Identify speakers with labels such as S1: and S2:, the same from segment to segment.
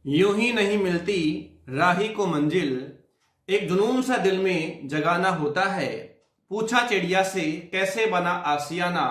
S1: यूं ही नहीं मिलती राही को मंजिल, एक जुनून सा दिल में जगाना होता है। पूछा चिड़िया से कैसे बना आसियाना,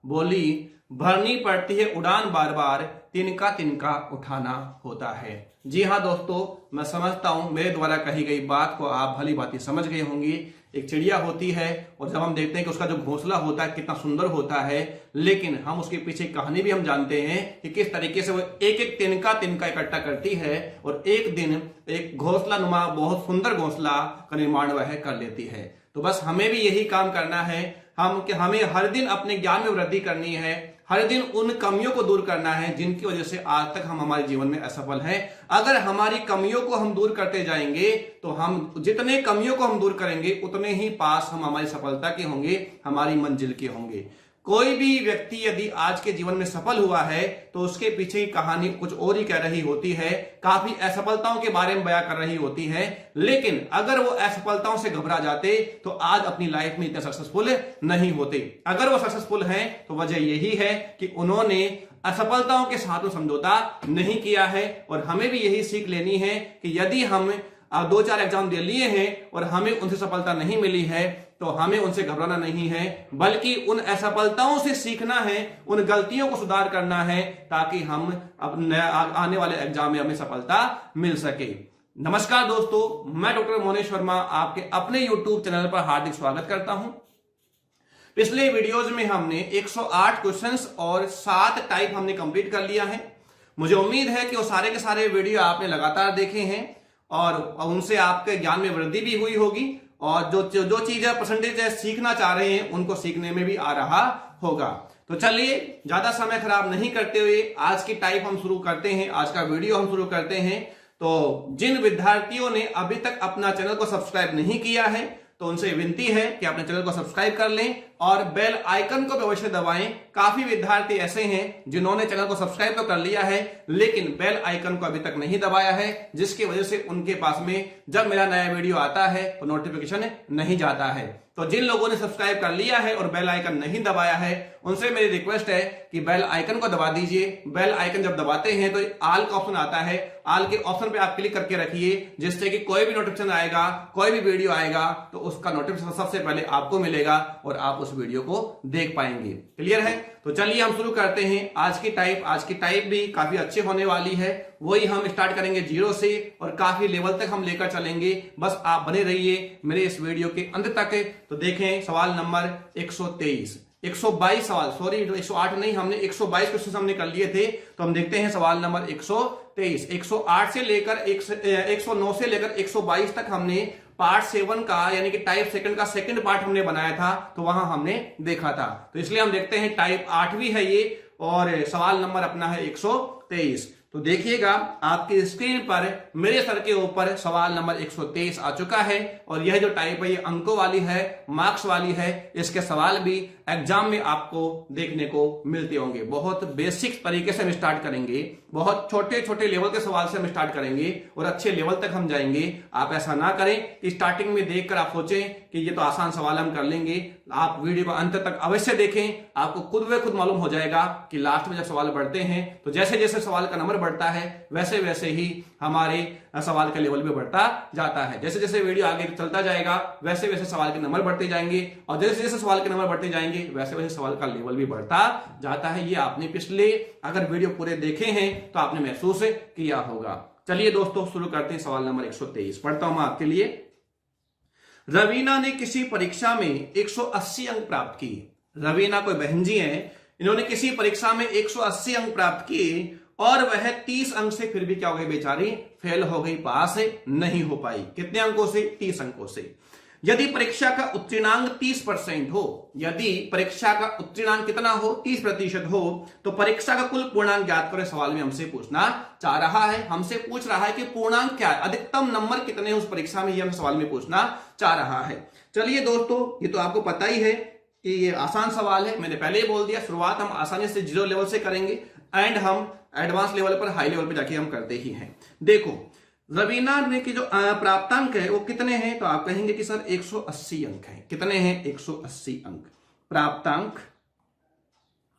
S1: बोली भरनी पड़ती है उड़ान बार बार, तिनका तिनका उठाना होता है। जी हाँ दोस्तों, मैं समझता हूं मेरे द्वारा कही गई बात को आप भली भांति समझ गए होंगे। एक चिड़िया होती है और जब हम देखते हैं कि उसका जो घोंसला होता है कितना सुंदर होता है, लेकिन हम उसके पीछे कहानी भी हम जानते हैं कि किस तरीके से वो एक एक तिनका तिनका इकट्ठा करती है और एक दिन एक घोंसला नुमा बहुत सुंदर घोंसला का निर्माण वह कर लेती है। तो बस हमें भी यही काम करना है, हमें हर दिन अपने ज्ञान में वृद्धि करनी है, हर दिन उन कमियों को दूर करना है जिनकी वजह से आज तक हम हमारे जीवन में असफल हैं। अगर हमारी कमियों को हम दूर करते जाएंगे तो हम जितने कमियों को हम दूर करेंगे उतने ही पास हम हमारी सफलता के होंगे, हमारी मंजिल के होंगे। कोई भी व्यक्ति यदि आज के जीवन में सफल हुआ है तो उसके पीछे की कहानी कुछ और ही कह रही होती है, काफी असफलताओं के बारे में बयां कर रही होती है। लेकिन अगर वो असफलताओं से घबरा जाते तो आज अपनी लाइफ में इतने सक्सेसफुल नहीं होते। अगर वो सक्सेसफुल हैं तो वजह यही है कि उन्होंने असफलताओं के साथ समझौता नहीं किया है। और हमें भी यही सीख लेनी है कि यदि हम 2-4 एग्जाम दे लिए हैं और हमें उनसे सफलता नहीं मिली है तो हमें उनसे घबराना नहीं है, बल्कि उन असफलताओं से सीखना है, उन गलतियों को सुधार करना है ताकि हम अपने आने वाले एग्जाम में हमें सफलता मिल सके। नमस्कार दोस्तों, मैं डॉक्टर मोनेश वर्मा आपके अपने YouTube चैनल पर हार्दिक स्वागत करता हूं। पिछले वीडियोज में हमने 108 क्वेश्चंस और 7 टाइप हमने कंप्लीट कर लिया है। मुझे उम्मीद है कि वो सारे के सारे वीडियो आपने लगातार देखे हैं और उनसे आपके ज्ञान में वृद्धि भी हुई होगी और जो चीज परसेंटेज सीखना चाह रहे हैं उनको सीखने में भी आ रहा होगा। तो चलिए ज्यादा समय खराब नहीं करते हुए आज की टाइप हम शुरू करते हैं, आज का वीडियो हम शुरू करते हैं। तो जिन विद्यार्थियों ने अभी तक अपना चैनल को सब्सक्राइब नहीं किया है तो उनसे विनती है कि अपने चैनल को सब्सक्राइब कर लें और बेल आइकन को अवश्य दबाएं। काफी विद्यार्थी ऐसे हैं जिन्होंने चैनल को सब्सक्राइब तो कर लिया है लेकिन बेल आइकन को अभी तक नहीं दबाया है, जिसकी वजह से उनके पास में जब मेरा नया वीडियो आता है तो नोटिफिकेशन नहीं जाता है। तो जिन लोगों ने सब्सक्राइब कर लिया है और बेल आइकन नहीं दबाया है उनसे मेरी रिक्वेस्ट है कि बेल आइकन को दबा दीजिए। बेल आइकन जब दबाते हैं तो ऑल का ऑप्शन आता है, ऑल के ऑप्शन पे आप क्लिक करके रखिए, जिससे कि कोई भी नोटिफिकेशन आएगा, कोई भी वीडियो आएगा तो उसका नोटिफिकेशन सबसे पहले आपको मिलेगा और आप उस वीडियो को देख पाएंगे। क्लियर है? तो चलिए हम शुरू करते हैं आज की टाइप। आज की टाइप भी काफी अच्छी होने वाली है, वही हम स्टार्ट करेंगे 0 से और काफी लेवल तक हम लेकर चलेंगे। बस आप बने रहिए मेरे इस वीडियो के अंत तक। तो देखें सवाल नंबर 123, 122 सवाल, सॉरी 108 नहीं, हमने 122 क्वेश्चन हमने कर लिए थे। तो हम देखते हैं सवाल नंबर 123। 108 से लेकर 109 से लेकर 122 तक हमने पार्ट 7 का यानी कि टाइप सेकंड का सेकंड पार्ट हमने बनाया था, तो वहां हमने देखा था। तो इसलिए हम देखते हैं टाइप 8वीं है ये और सवाल नंबर अपना है 123। तो देखिएगा आपकी स्क्रीन पर मेरे सर के ऊपर सवाल नंबर 123 आ चुका है और यह जो टाइप है ये अंकों वाली है, मार्क्स वाली है। इसके सवाल भी एग्जाम में आपको देखने को मिलते होंगे। बहुत बेसिक तरीके से हम स्टार्ट करेंगे, बहुत छोटे छोटे लेवल के सवाल से हम स्टार्ट करेंगे और अच्छे लेवल तक हम जाएंगे। आप ऐसा ना करें कि स्टार्टिंग में देखकर आप सोचें कि ये तो आसान सवाल हम कर लेंगे। आप वीडियो को अंत तक अवश्य देखें, आपको खुद ब खुद मालूम हो जाएगा कि लास्ट में जब सवाल बढ़ते हैं तो जैसे जैसे सवाल का नंबर बढ़ता है वैसे वैसे ही हमारे सवाल का लेवल भी बढ़ता जाता है। जैसे जैसे वीडियो आगे चलता जाएगा वैसे वैसे सवाल के नंबर बढ़ते जाएंगे और जैसे जैसे सवाल के नंबर बढ़ते जाएंगे वैसे वैसे सवाल का लेवल भी बढ़ता जाता है। ये आपने पिछले अगर वीडियो पूरे देखे हैं तो आपने महसूस किया होगा। चलिए दोस्तों शुरू करते हैं सवाल नंबर 123। पढ़ता हूं मैं आपके लिए। रवीना ने किसी परीक्षा में 180 अंक प्राप्त किए। रवीना कोई बहन जी हैं, इन्होंने किसी परीक्षा में 180 अंक प्राप्त किए और वह 30 अंक से फिर भी क्या हो गई बेचारी, फेल हो गई, पास नहीं हो पाई। कितने अंकों से? 30 अंकों से। यदि परीक्षा का उत्तीर्णांक 30% हो, यदि परीक्षा का उत्तीर्णांक कितना हो, 30% हो, तो परीक्षा का कुल पूर्णांक ज्ञात करें। सवाल में हमसे पूछना चाह रहा है, हमसे पूछ रहा है कि पूर्णांक क्या है, अधिकतम नंबर कितने हैं उस परीक्षा में, यह हमें सवाल में पूछना चाह रहा है। चलिए दोस्तों, ये तो आपको पता ही है कि ये आसान सवाल है, मैंने पहले ही बोल दिया। शुरुआत हम आसानी से 0 लेवल से करेंगे एंड हम एडवांस लेवल पर, हाई लेवल पर जाके हम करते ही हैं। देखो रवीना ने की जो प्राप्तांक है वो कितने हैं, तो आप कहेंगे कि सर 180 अंक है। कितने हैं? 180 अंक प्राप्तांक।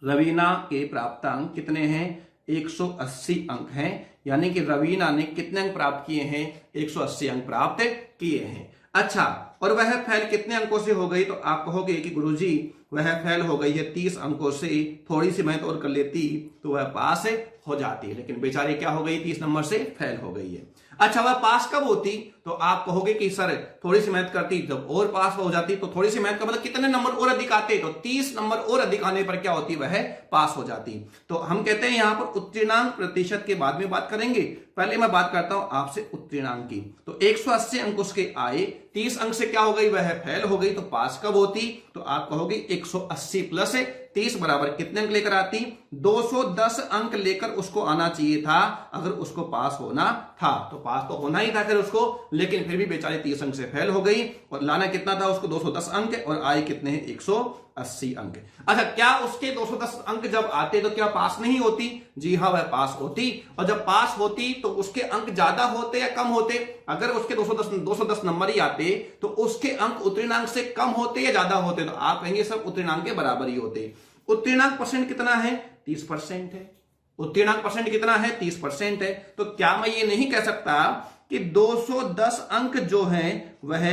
S1: रवीना के प्राप्तांक कितने हैं? 180 अंक हैं, यानी कि रवीना ने कितने अंक प्राप्त किए हैं? 180 अंक प्राप्त किए हैं। अच्छा, और वह फेल कितने अंकों से हो गई? तो आप कहोगे कि गुरुजी वह फेल हो गई है 30 अंकों से, थोड़ी सी मेहनत और कर लेती तो वह पास हो जाती है, लेकिन बेचारी क्या हो गई? 30 नंबर से फेल हो गई है। अच्छा, वह पास कब होती? तो आप कहोगे कि सर थोड़ी सी मेहनत करती जब और पास हो जाती, तो थोड़ी सी मेहनत का मतलब कितने नंबर और अधिक आते? तो 30 नंबर और अधिक आने पर क्या होती? वह पास हो जाती। तो हम कहते हैं यहां पर उत्तीर्णांक प्रतिशत के बाद में बात करेंगे, पहले मैं बात करता हूं आपसे उत्तीर्णांक की। तो 180 अंक उसके आए, 30 अंक से क्या हो गई? वह फेल हो गई, तो पास कब होती? तो आप कहोगे 180 प्लस 30 बराबर कितने अंक लेकर आती? 210 अंक लेकर उसको आना चाहिए था अगर उसको पास होना था। तो पास तो होना ही था फिर उसको, लेकिन फिर भी बेचारे 30 अंक से फेल हो गई, और लाना कितना था उसको? 210 अंक, और आए कितने हैं? 180 अंक। अच्छा, क्या उसके 210 अंक जब आते तो क्या पास नहीं होती? जी हाँ, वह पास होती। और जब पास होती तो उसके अंक ज्यादा होते या कम होते? अगर उसके 210 नंबर ही आते तो उसके अंक उत्तीर्णांक से कम होते या ज्यादा होते? तो आप कहेंगे सब उत्तीर्णांक के बराबर ही होते। उत्तीर्णांक परसेंट कितना है? 30% है। उत्तीर्णांक परसेंट कितना है? 30% है। तो क्या मैं ये नहीं कह सकता कि 210 अंक जो हैं वह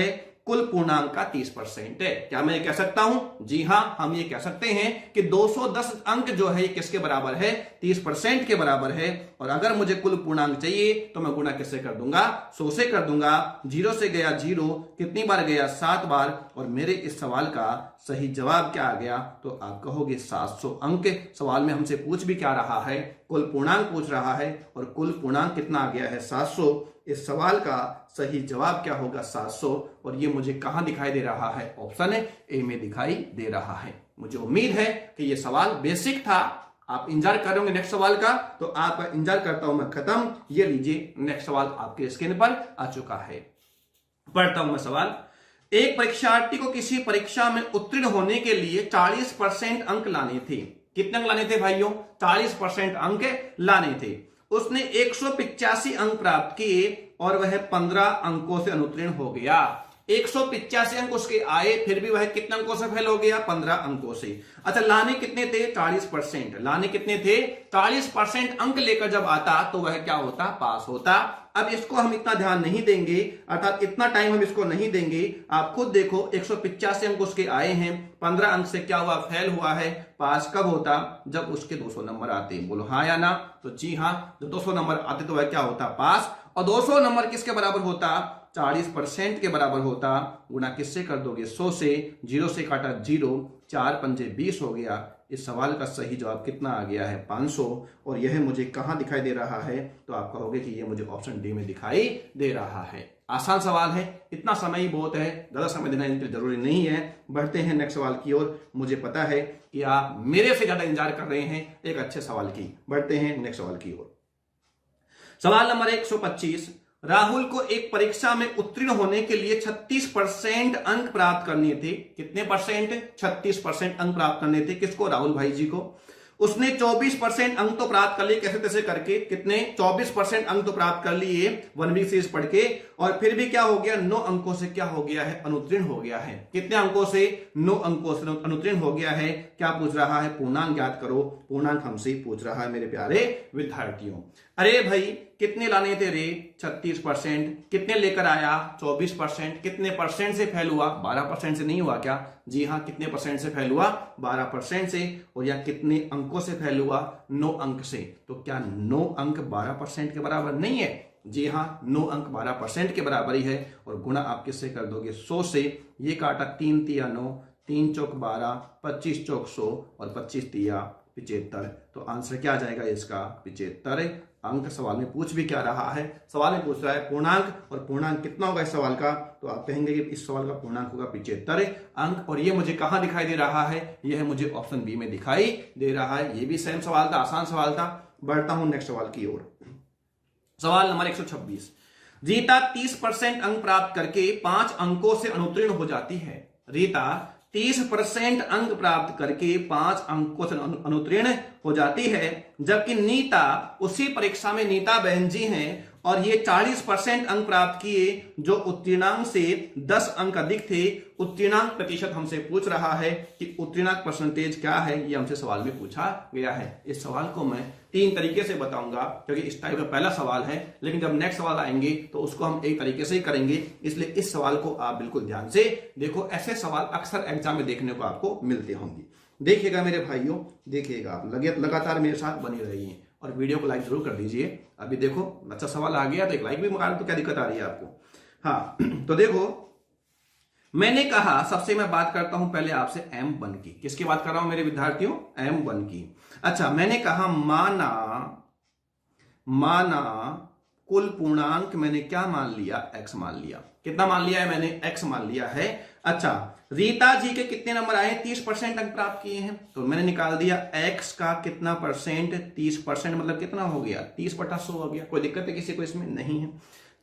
S1: कुल पूर्णांक का 30% है? क्या मैं ये कह सकता हूं? जी हां, हम ये कह सकते हैं कि 210 अंक जो है ये किसके बराबर है? 30% के बराबर है। और अगर मुझे कुल पूर्णांक चाहिए तो मैं गुणा किससे कर दूंगा? 100 से कर दूंगा। 0 से गया 0, कितनी बार गया? 7 बार। और मेरे इस सवाल का सही जवाब क्या आ गया? तो आप कहोगे 700 अंक। सवाल में हमसे पूछ भी क्या रहा है? कुल पूर्णांक पूछ रहा है, और कुल पूर्णांक कितना आ गया है? 700। इस सवाल का सही जवाब क्या होगा? 700। और ये मुझे कहां दिखाई दे रहा है? ऑप्शन ए में दिखाई दे रहा है। मुझे उम्मीद है कि ये सवाल बेसिक था, आप इंतजार कर रहे होंगे नेक्स्ट सवाल का, तो आपका इंतजार करता हूं मैं खत्म। ये लीजिए, नेक्स्ट सवाल आपके स्क्रीन पर आ चुका है। पढ़ता हूं मैं सवाल। एक परीक्षार्थी को किसी परीक्षा में उत्तीर्ण होने के लिए 40% अंक लाने थे। कितने अंक लाने थे भाइयों? 40% अंक लाने थे। उसने 185 अंक प्राप्त किए और वह 15 अंकों से अनुत्तीर्ण हो गया। 185 अंक उसके आए, फिर भी वह कितने अंकों से फेल हो गया? 15 अंकों से। अच्छा, लाने कितने थे? 40%। लाने कितने थे? 40% अंक लेकर जब आता तो वह क्या होता? पास होता। अब इसको हम इतना ध्यान नहीं देंगे, अर्थात इतना टाइम हम इसको नहीं देंगे। आप खुद देखो, 185 अंक उसके आए हैं, 15 अंक से क्या हुआ? फेल हुआ है। पास कब होता? जब उसके 200 नंबर आते। बोलो हाँ या ना? तो जी हाँ, जब 200 नंबर आते तो वह क्या होता? पास। और 200 नंबर किसके बराबर होता? 40% के बराबर होता। गुणा किससे कर दोगे? 100 से। 0 से काटा 0, 4 पंजे 20 हो गया। इस सवाल का सही जवाब कितना आ गया है? 500। और यह मुझे कहां दिखाई दे रहा है? तो आप कहोगे कि यह मुझे ऑप्शन डी में दिखाई दे रहा है। आसान सवाल है, इतना समय ही बहुत है, ज्यादा समय देना इनके लिए जरूरी नहीं है। बढ़ते हैं नेक्स्ट सवाल की ओर। मुझे पता है कि आप मेरे से ज्यादा इंतजार कर रहे हैं एक अच्छे सवाल की। बढ़ते हैं नेक्स्ट सवाल की ओर। सवाल नंबर 125। राहुल को एक परीक्षा में उत्तीर्ण होने के लिए 36% अंक प्राप्त करने थे। कितने परसेंट? 36% अंक प्राप्त करने थे। किसको? राहुल भाई जी को। उसने 24% अंक तो प्राप्त कर लिए कैसे तैसे करके। कितने? 24% अंक तो प्राप्त कर लिए 1 वीक सीरीज पढ़ के, और फिर भी क्या हो गया? 9 अंकों से क्या हो गया है? अनुत्तीर्ण हो गया है। कितने अंकों से? 9 अंकों से अनुत्तीर्ण हो गया है। क्या पूछ रहा है? पूर्णांक ज्ञात करो। पूर्णांक हमसे पूछ रहा है मेरे प्यारे विद्यार्थियों। अरे भाई, कितने लाने थे रे? 36%। कितने लेकर आया? 24%। कितने परसेंट से फेल हुआ? 12% से नहीं हुआ क्या? जी हाँ, कितने परसेंट से फेल हुआ? 12% से। और या कितने अंकों से फेल हुआ? 9 अंक से। तो क्या 9 अंक 12% के बराबर नहीं है? जी हाँ, 9 अंक 12% के बराबर ही है। और गुणा आप किससे कर दोगे? 100 से। ये काटा 3 तिया 9, 3 चौक 12, 25 चौक 100, और 25 तिया 75। तो आंसर क्या आ जाएगा इसका? 75 अंक। सवाल में पूछ भी क्या रहा है? सवाल में पूछ रहा है पूर्णांक, और पूर्णांक कितना होगा इस सवाल का? तो आप कहेंगे कि इस सवाल का पूर्णांक होगा 75 अंक। और ये मुझे कहां दिखाई दे रहा है? यह मुझे ऑप्शन बी में दिखाई दे रहा है। ये भी सेम सवाल था, आसान सवाल था। बढ़ता हूं नेक्स्ट सवाल की ओर। सवाल नंबर 126। रीता 30% अंक प्राप्त करके 5 अंकों से अनुत्तीर्ण हो जाती है। रीता 30% अंक प्राप्त करके 5 अंकों से अनुत्तीर्ण हो जाती है, जबकि नीता उसी परीक्षा में, नीता बहन जी हैं, और ये 40% अंक प्राप्त किए जो उत्तीर्णांक से 10 अंक अधिक थे। उत्तीर्णांक प्रतिशत हमसे पूछ रहा है कि उत्तीर्णांक परसेंटेज क्या है, ये हमसे सवाल में पूछा गया है। इस सवाल को मैं 3 तरीके से बताऊंगा क्योंकि इस टाइप का पहला सवाल है, लेकिन जब नेक्स्ट सवाल आएंगे तो उसको हम एक तरीके से ही करेंगे, इसलिए इस सवाल को आप बिल्कुल ध्यान से देखो। ऐसे सवाल अक्सर एग्जाम में देखने को आपको मिलते होंगे। देखिएगा मेरे भाइयों, देखिएगा आप लगातार मेरे साथ बने रहिए और वीडियो को लाइक जरूर कर दीजिए। अभी देखो अच्छा सवाल आ गया तो एक लाइक भी मार, तो क्या दिक्कत आ रही है आपको। हाँ तो देखो, मैंने कहा सबसे मैं बात करता हूं पहले आपसे M1 की। किसकी बात कर रहा हूं मेरे विद्यार्थियों? M1 की। अच्छा, मैंने कहा माना कुल पूर्णांक मैंने क्या मान लिया? X मान लिया। कितना मान लिया है मैंने? X मान लिया है। अच्छा, रीता जी के कितने नंबर आए? 30% अंक प्राप्त किए हैं, तो मैंने निकाल दिया X का कितना परसेंट? 30% मतलब कितना हो गया? 30/100 हो गया। कोई दिक्कत है किसी को इसमें? नहीं है।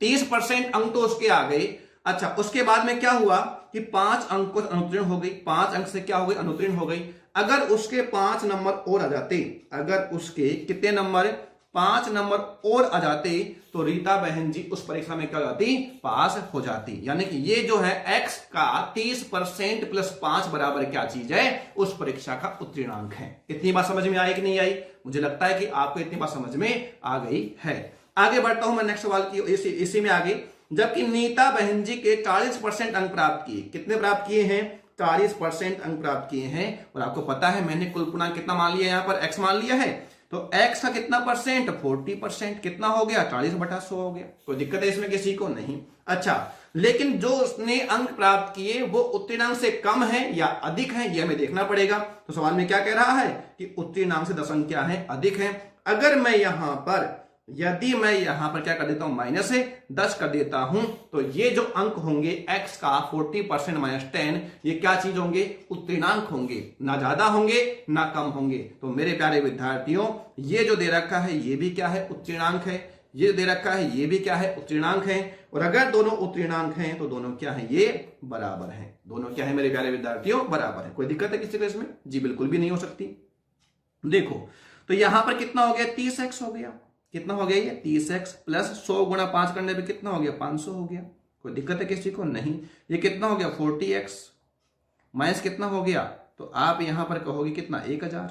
S1: 30% अंक तो उसके आ गए। अच्छा, उसके बाद में क्या हुआ कि 5 अंक को अनुत्तीर्ण हो गई। 5 अंक से क्या हो गई? अनुत्तीर्ण हो गई। अगर उसके 5 नंबर और आ जाते, अगर उसके कितने नंबर? 5 नंबर और आ जाते तो रीता बहन जी उस परीक्षा में क्या हो जाती? पास हो जाती। यानी कि ये जो है X का 30% + 5 बराबर क्या चीज है? उस परीक्षा का उत्तीर्णांक है। इतनी बात समझ में आई कि नहीं आई? मुझे लगता है कि आपको इतनी बात समझ में आ गई है। आगे बढ़ता हूं मैं नेक्स्ट सवाल की, इसी में आगे। जबकि नीता बहन जी के 40% अंक प्राप्त किए। कितने प्राप्त किए हैं? 40% अंक प्राप्त किए हैं। और आपको पता है मैंने कुल पूर्णांक कितना मान लिया? यहां पर X मान लिया है, तो X का कितना परसेंट? 40%। कितना हो गया? 40/100 हो गया। कोई दिक्कत है इसमें किसी को? नहीं। अच्छा, लेकिन जो उसने अंक प्राप्त किए वो उत्तीर्णांक से कम है या अधिक है, यह हमें देखना पड़ेगा। तो सवाल में क्या कह रहा है कि उत्तीर्णांक से 10 अंक क्या है? अधिक है। अगर मैं यहां पर, यदि मैं यहां पर क्या कर देता हूं? -10 कर देता हूं, तो ये जो अंक होंगे X का 40% -10, ये क्या चीज होंगे? उत्तीर्णांक होंगे। ना ज्यादा होंगे ना कम होंगे। तो मेरे प्यारे विद्यार्थियों, ये जो दे रखा है ये भी क्या है? उत्तीर्णांक है। ये दे रखा है ये भी क्या है? उत्तीर्णांक है। और अगर दोनों उत्तीर्णांक हैं तो दोनों क्या है? ये बराबर है। दोनों क्या है मेरे प्यारे विद्यार्थियों? बराबर है। कोई दिक्कत है किसी को इसमें? जी बिल्कुल भी नहीं हो सकती। देखो, तो यहां पर कितना हो गया? 30X हो गया। कितना हो गया? ये 30X + 100 × 5 करने पे कितना हो गया? 500 हो गया। कोई दिक्कत है किसी को? नहीं। ये कितना हो गया? 40X माइनस कितना हो गया? तो आप यहां पर कहोगे कितना? 1000।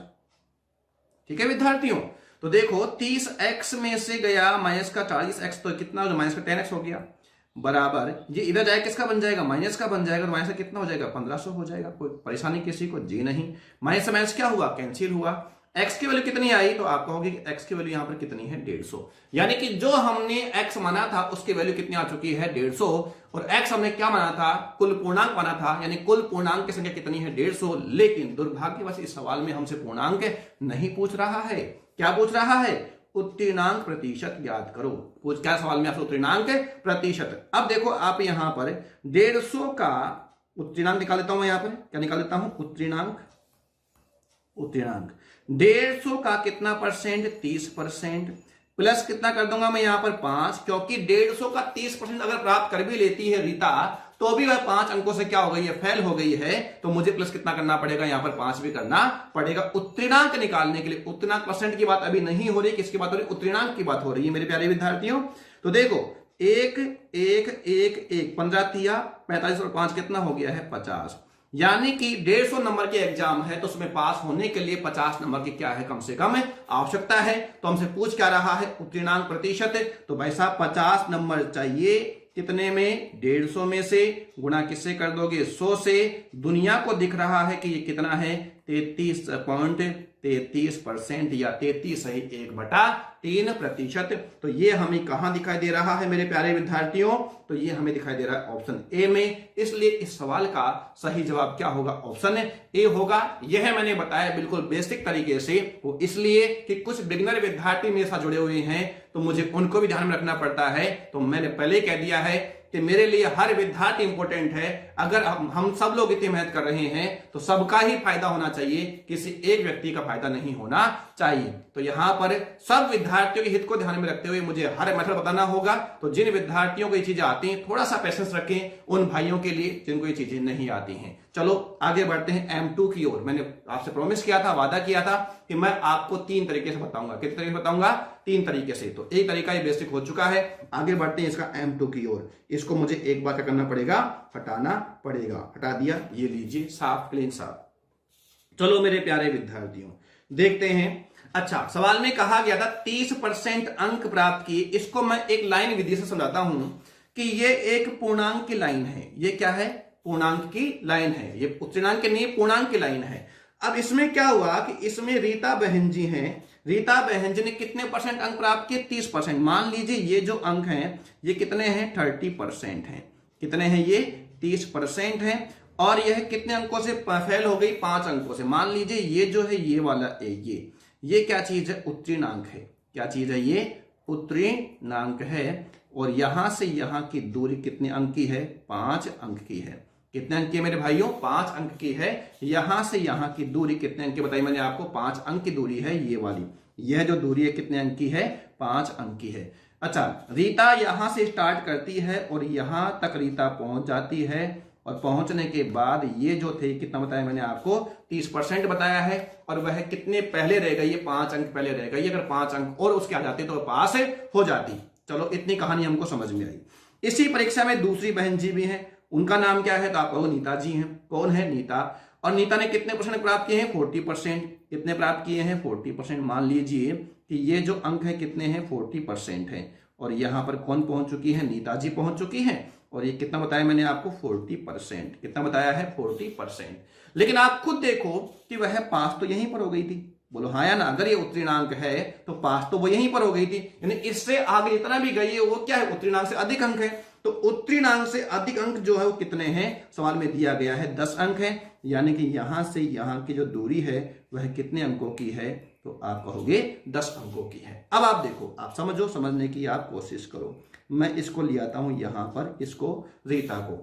S1: ठीक है विद्यार्थियों, तो देखो 30X में से गया माइनस का 40X, तो कितना हो? माइनस का 10X हो गया। बराबर ये इधर जाए किसका बन जाएगा? माइनस का बन जाएगा। माइनस का कितना हो जाएगा? 1500 हो जाएगा। कोई परेशानी किसी को? जी नहीं। माइनस से माइनस क्या हुआ? कैंसिल हुआ। X की वैल्यू कितनी आई? तो आप कहोगे कि X की वैल्यू यहां पर कितनी है? 150। यानी कि जो हमने X माना था उसकी वैल्यू कितनी आ चुकी है? 150। और X हमने क्या माना था? कुल पूर्णांक माना था, यानी कुल पूर्णांक की संख्या कितनी है? 150। लेकिन दुर्भाग्यवश इस सवाल में हमसे पूर्णांक नहीं पूछ रहा है। क्या पूछ रहा है? उत्तीर्णांक प्रतिशत याद करो। क्या सवाल में आपसे? उत्तीर्णांक प्रतिशत। अब देखो आप यहां पर 150 का उत्तीर्णांक निकाल देता हूं मैं। यहां पर क्या निकाल देता हूं? उत्तीर्णांक 150 का कितना परसेंट? 30%। प्लस कितना कर दूंगा मैं यहां पर? 5, क्योंकि 150 का 30% अगर प्राप्त कर भी लेती है रीता, तो भी वह 5 अंकों से क्या हो गई है? फेल हो गई है। तो मुझे प्लस कितना करना पड़ेगा? यहां पर 5 भी करना पड़ेगा उत्तीर्णांक निकालने के लिए। उत्तीर्णांक परसेंट की बात अभी नहीं हो रही, किसकी बात हो रही? उत्तीर्णांक की बात हो रही है मेरे प्यारे विद्यार्थियों। तो देखो 1 1 1 1 15 तिया 45 और 5 कितना हो गया है? 50। यानी कि 150 नंबर के एग्जाम है तो उसमें पास होने के लिए 50 नंबर की क्या है? कम से कम आवश्यकता है। तो हमसे पूछ क्या रहा है? उत्तीर्णांक प्रतिशत। तो भाई साहब 50 नंबर चाहिए। कितने में? 150 में से गुणा किससे कर दोगे? 100 से। दुनिया को दिख रहा है कि ये कितना है? 33.33% या 33/1/3%। तो ये हमें कहां दिखाई दे रहा है मेरे प्यारे विद्यार्थियों? तो ये हमें दिखाई दे रहा है ऑप्शन ए में। इसलिए इस सवाल का सही जवाब क्या होगा? ऑप्शन ए होगा। यह मैंने बताया बिल्कुल बेसिक तरीके से, वो इसलिए कि कुछ बिगिनर विद्यार्थी मेरे साथ जुड़े हुए हैं तो मुझे उनको भी ध्यान में रखना पड़ता है। तो मैंने पहले कह दिया है कि कि मेरे लिए हर विद्यार्थी इंपॉर्टेंट है। अगर हम सब लोग इतनी मेहनत कर रहे हैं तो सबका ही फायदा होना चाहिए, किसी एक व्यक्ति का फायदा नहीं होना चाहिए। तो यहां पर सब विद्यार्थियों के हित को ध्यान में रखते हुए मुझे हर मेथड बताना होगा। तो जिन विद्यार्थियों को ये चीजें आती हैं थोड़ा सा पेशेंस रखें, उन भाइयों के लिए जिनको ये चीजें नहीं आती हैं। चलो आगे बढ़ते हैं M2 की ओर। मैंने आपसे प्रॉमिस किया था, वादा किया था कि मैं आपको 3 तरीके से बताऊंगा। कितने तरीके से बताऊंगा? 3 तरीके से। तो एक तरीका ये बेसिक हो चुका है, आगे बढ़ते हैं इसका M2 की ओर। इसको मुझे एक बार क्या करना पड़ेगा? हटाना पड़ेगा। हटा दिया, ये लीजिए साफ, क्लीन साफ। चलो मेरे प्यारे विद्यार्थियों देखते हैं। अच्छा, सवाल में कहा गया था 30% अंक प्राप्त किए। इसको मैं एक लाइन विधि से समझाता हूं कि ये एक पूर्णांक की लाइन है। ये क्या है? पूर्णांक की लाइन है। ये उत्तीर्णांक की नहीं, पूर्णांक की लाइन है। अब इसमें क्या हुआ कि इसमें रीता बहन जी हैं। रीता बहन जी ने कितने परसेंट अंक प्राप्त किए? 30%। मान लीजिए ये जो अंक हैं ये कितने हैं? 30% हैं। कितने हैं ये? 30% हैं। और यह कितने अंकों से फेल हो गई? 5 अंकों से। मान लीजिए ये जो है ये वाला ये क्या चीज है? उत्तीर्णांक है। क्या चीज है? ये उत्तीर्णांक है। और यहां से यहां की दूरी कितने अंक की है? 5 अंक की है। कितने अंक की है मेरे भाइयों? 5 अंक की है। यहां से यहां की दूरी कितने अंक की बताई मैंने आपको? 5 अंक की दूरी है ये वाली। यह जो दूरी है कितने अंक की है? 5 अंक की है। अच्छा, रीता यहां से स्टार्ट करती है और यहां तक रीता पहुंच जाती है। और पहुंचने के बाद ये जो थे कितना बताया मैंने आपको? 30% बताया है। और वह कितने पहले रहेगा? ये 5 अंक पहले रहेगा। ये अगर 5 अंक और उसके आ जाते तो पास हो जाती। चलो इतनी कहानी हमको समझ में आई। इसी परीक्षा में दूसरी बहन जी भी हैं। उनका नाम क्या है? तो आप कहोगे नीता जी हैं। कौन है? नीता। और नीता ने कितने परसेंट प्राप्त किए हैं? 40%। कितने प्राप्त किए हैं? 40%। मान लीजिए कि ये जो अंक है कितने हैं? 40% है। और यहां पर कौन पहुंच चुकी है? नीता जी पहुंच चुकी है। और ये कितना बताया मैंने आपको? 40%। कितना बताया है? 40%। लेकिन आप खुद देखो कि वह पास तो यहीं पर हो गई थी। बोलो हाँ या ना? अगर ये उत्तीर्णांक है तो पास तो वो यहीं पर हो गई थी। यानी इससे आगे जितना भी गई है वो क्या है? उत्तीर्णांक से अधिक अंक है। तो उत्तीर्णांक से अधिक अंक जो है वो कितने हैं? सवाल में दिया गया है 10 अंक है। यानी कि यहां से यहां की जो दूरी है वह कितने अंकों की है? तो आप कहोगे 10 अंकों की है। अब आप देखो, आप समझो, समझने की आप कोशिश करो। मैं इसको ले आता हूं यहां पर, इसको रीता को,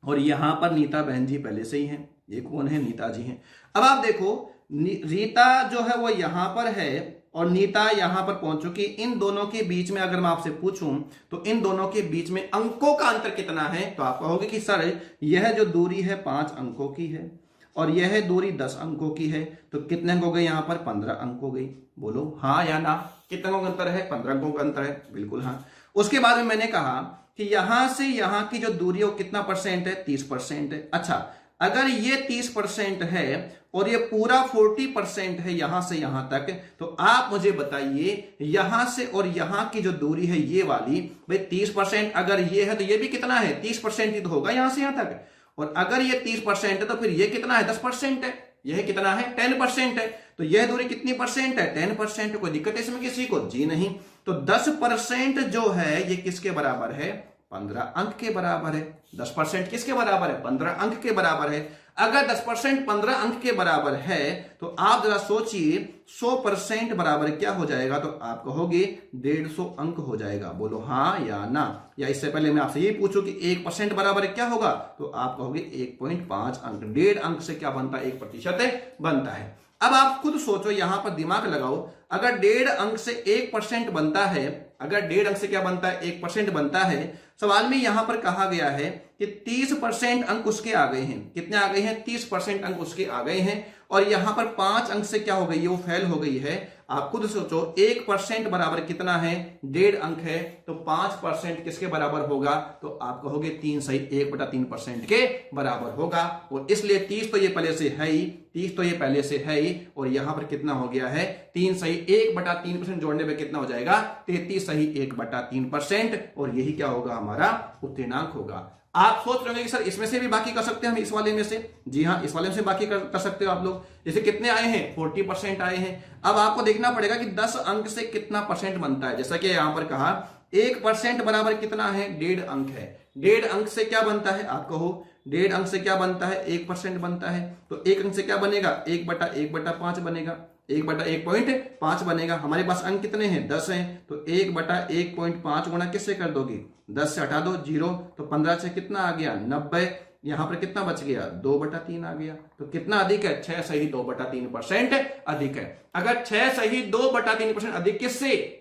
S1: और यहां पर नीता बहन जी पहले से ही हैं। ये कौन है? नीता जी हैं। अब आप देखो रीता जो है वो यहां पर है और नीता यहां पर पहुंच चुकी। इन दोनों के बीच में अगर मैं आपसे पूछूं तो इन दोनों के बीच में अंकों का अंतर कितना है? तो आप कहोगे कि सर यह जो दूरी है 5 अंकों की है और यह दूरी 10 अंकों की है। तो कितने अंक हो गए? यहां पर 15 अंक हो गई। बोलो हाँ या ना? कितने अंकों का अंतर है? 15 अंकों का अंतर है। बिल्कुल हाँ। उसके बाद में मैंने कहा कि यहां से यहां की जो दूरी है वो कितना परसेंट है? 30% है। अच्छा, अगर ये 30% है और ये पूरा 40% है यहां से यहां तक, तो आप मुझे बताइए यहां से और यहां की जो दूरी है ये वाली, भाई 30% अगर ये है तो ये भी कितना है? 30% ही तो होगा यहां से यहां तक। और अगर ये 30% है तो फिर ये कितना है? 10% है। यह कितना है? 10% है। तो यह दूरी कितनी परसेंट है? 10%। कोई दिक्कत है इसमें किसी को? जी नहीं। तो 10% जो है ये किसके बराबर है? 15 अंक के बराबर है। 10% किसके बराबर है? 15 अंक के बराबर है। अगर 10% 15 अंक के बराबर है तो आप जरा सोचिए 100% बराबर क्या हो जाएगा? तो आप कहोगे 150 अंक हो जाएगा। बोलो हाँ या ना? या इससे पहले मैं आपसे ये पूछूं कि 1% बराबर क्या होगा? तो आप कहोगे 1.5 अंक। 1.5 अंक से क्या बनता है? 1% बनता है। अब आप खुद सोचो, यहां पर दिमाग लगाओ। अगर 1.5 अंक से 1% बनता है, अगर 1.5 अंक से क्या बनता है? 1% बनता है। सवाल में यहां पर कहा गया है कि 30% अंक उसके आ गए हैं। कितने आ गए हैं? 30% अंक उसके आ गए हैं। और यहां पर 5 अंक से क्या हो गई है? वो फेल हो गई है। आप खुद सोचो 1% बराबर कितना है? 1.5 अंक है। तो 5% किसके बराबर होगा? तो आप कहोगे 3 सही 1/3% के बराबर होगा। और इसलिए 30 तो ये पहले से है ही, 30 तो ये पहले से है ही। और यहां पर कितना हो गया है? 3 सही 1/3% जोड़ने में कितना हो जाएगा? 33 सही 1/3%। और यही क्या होगा? हमारा उत्तीर्णांक होगा। आप सोच रहे होंगे कि सर इसमें से भी बाकी कर सकते हैं हम, इस वाले में से। जी हाँ, इस वाले में से बाकी कर सकते हो आप लोग। जैसे कितने आए हैं? 40% आए हैं। अब आपको देखना पड़ेगा कि 10 अंक से कितना परसेंट बनता है। जैसा कि यहां पर कहा 1% बराबर कितना है? 1.5 अंक है। 1.5 अंक से क्या बनता है? आप कहो 1.5 अंक से क्या बनता है? 1% बनता है। तो 1 अंक से क्या बनेगा? 1/1/5 बनेगा। 1/1.5 बनेगा। हमारे पास अंक कितने हैं? 10 हैं, तो 1/1.5 गुणा किससे कर दोगे? 10 से हटा दो 0, तो 15 से कितना आ गया? 90। यहां पर कितना बच गया? 2/3 आ गया। तो कितना अधिक है? 6 सही 2/3% अधिक है। अगर 6 सही 2/3% अधिक किससे?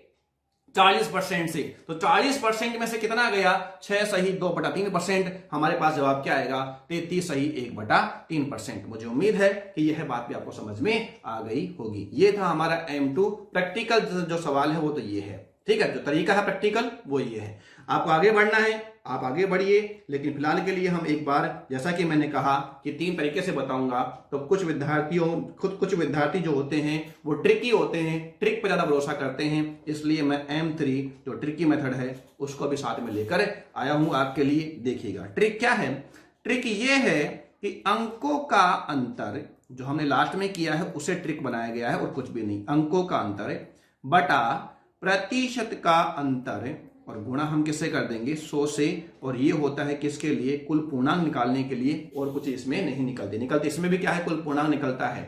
S1: 40% से। तो 40% में से कितना गया? 6 सही 2/3%। हमारे पास जवाब क्या आएगा? 33 सही 1/3%। मुझे उम्मीद है कि यह बात भी आपको समझ में आ गई होगी। ये था हमारा M2 प्रैक्टिकल जो सवाल है वो तो ये है। ठीक है, जो तरीका है प्रैक्टिकल वो ये है। आपको आगे बढ़ना है, आप आगे बढ़िए, लेकिन फिलहाल के लिए हम एक बार, जैसा कि मैंने कहा कि 3 तरीके से बताऊंगा, तो कुछ विद्यार्थी जो होते हैं वो ट्रिकी होते हैं, ट्रिक पर ज्यादा भरोसा करते हैं, इसलिए मैं M3 जो ट्रिकी मेथड है उसको भी साथ में लेकर आया हूं आपके लिए। देखिएगा ट्रिक क्या है। ट्रिक ये है कि अंकों का अंतर जो हमने लास्ट में किया है उसे ट्रिक बनाया गया है और कुछ भी नहीं। अंकों का अंतर बटा प्रतिशत का अंतर और गुणा हम किससे कर देंगे? 100 से। और ये होता है किसके लिए? कुल पूर्णांक निकालने के लिए, और कुछ इसमें नहीं निकलते। इसमें भी क्या है? कुल पूर्णांक निकलता है।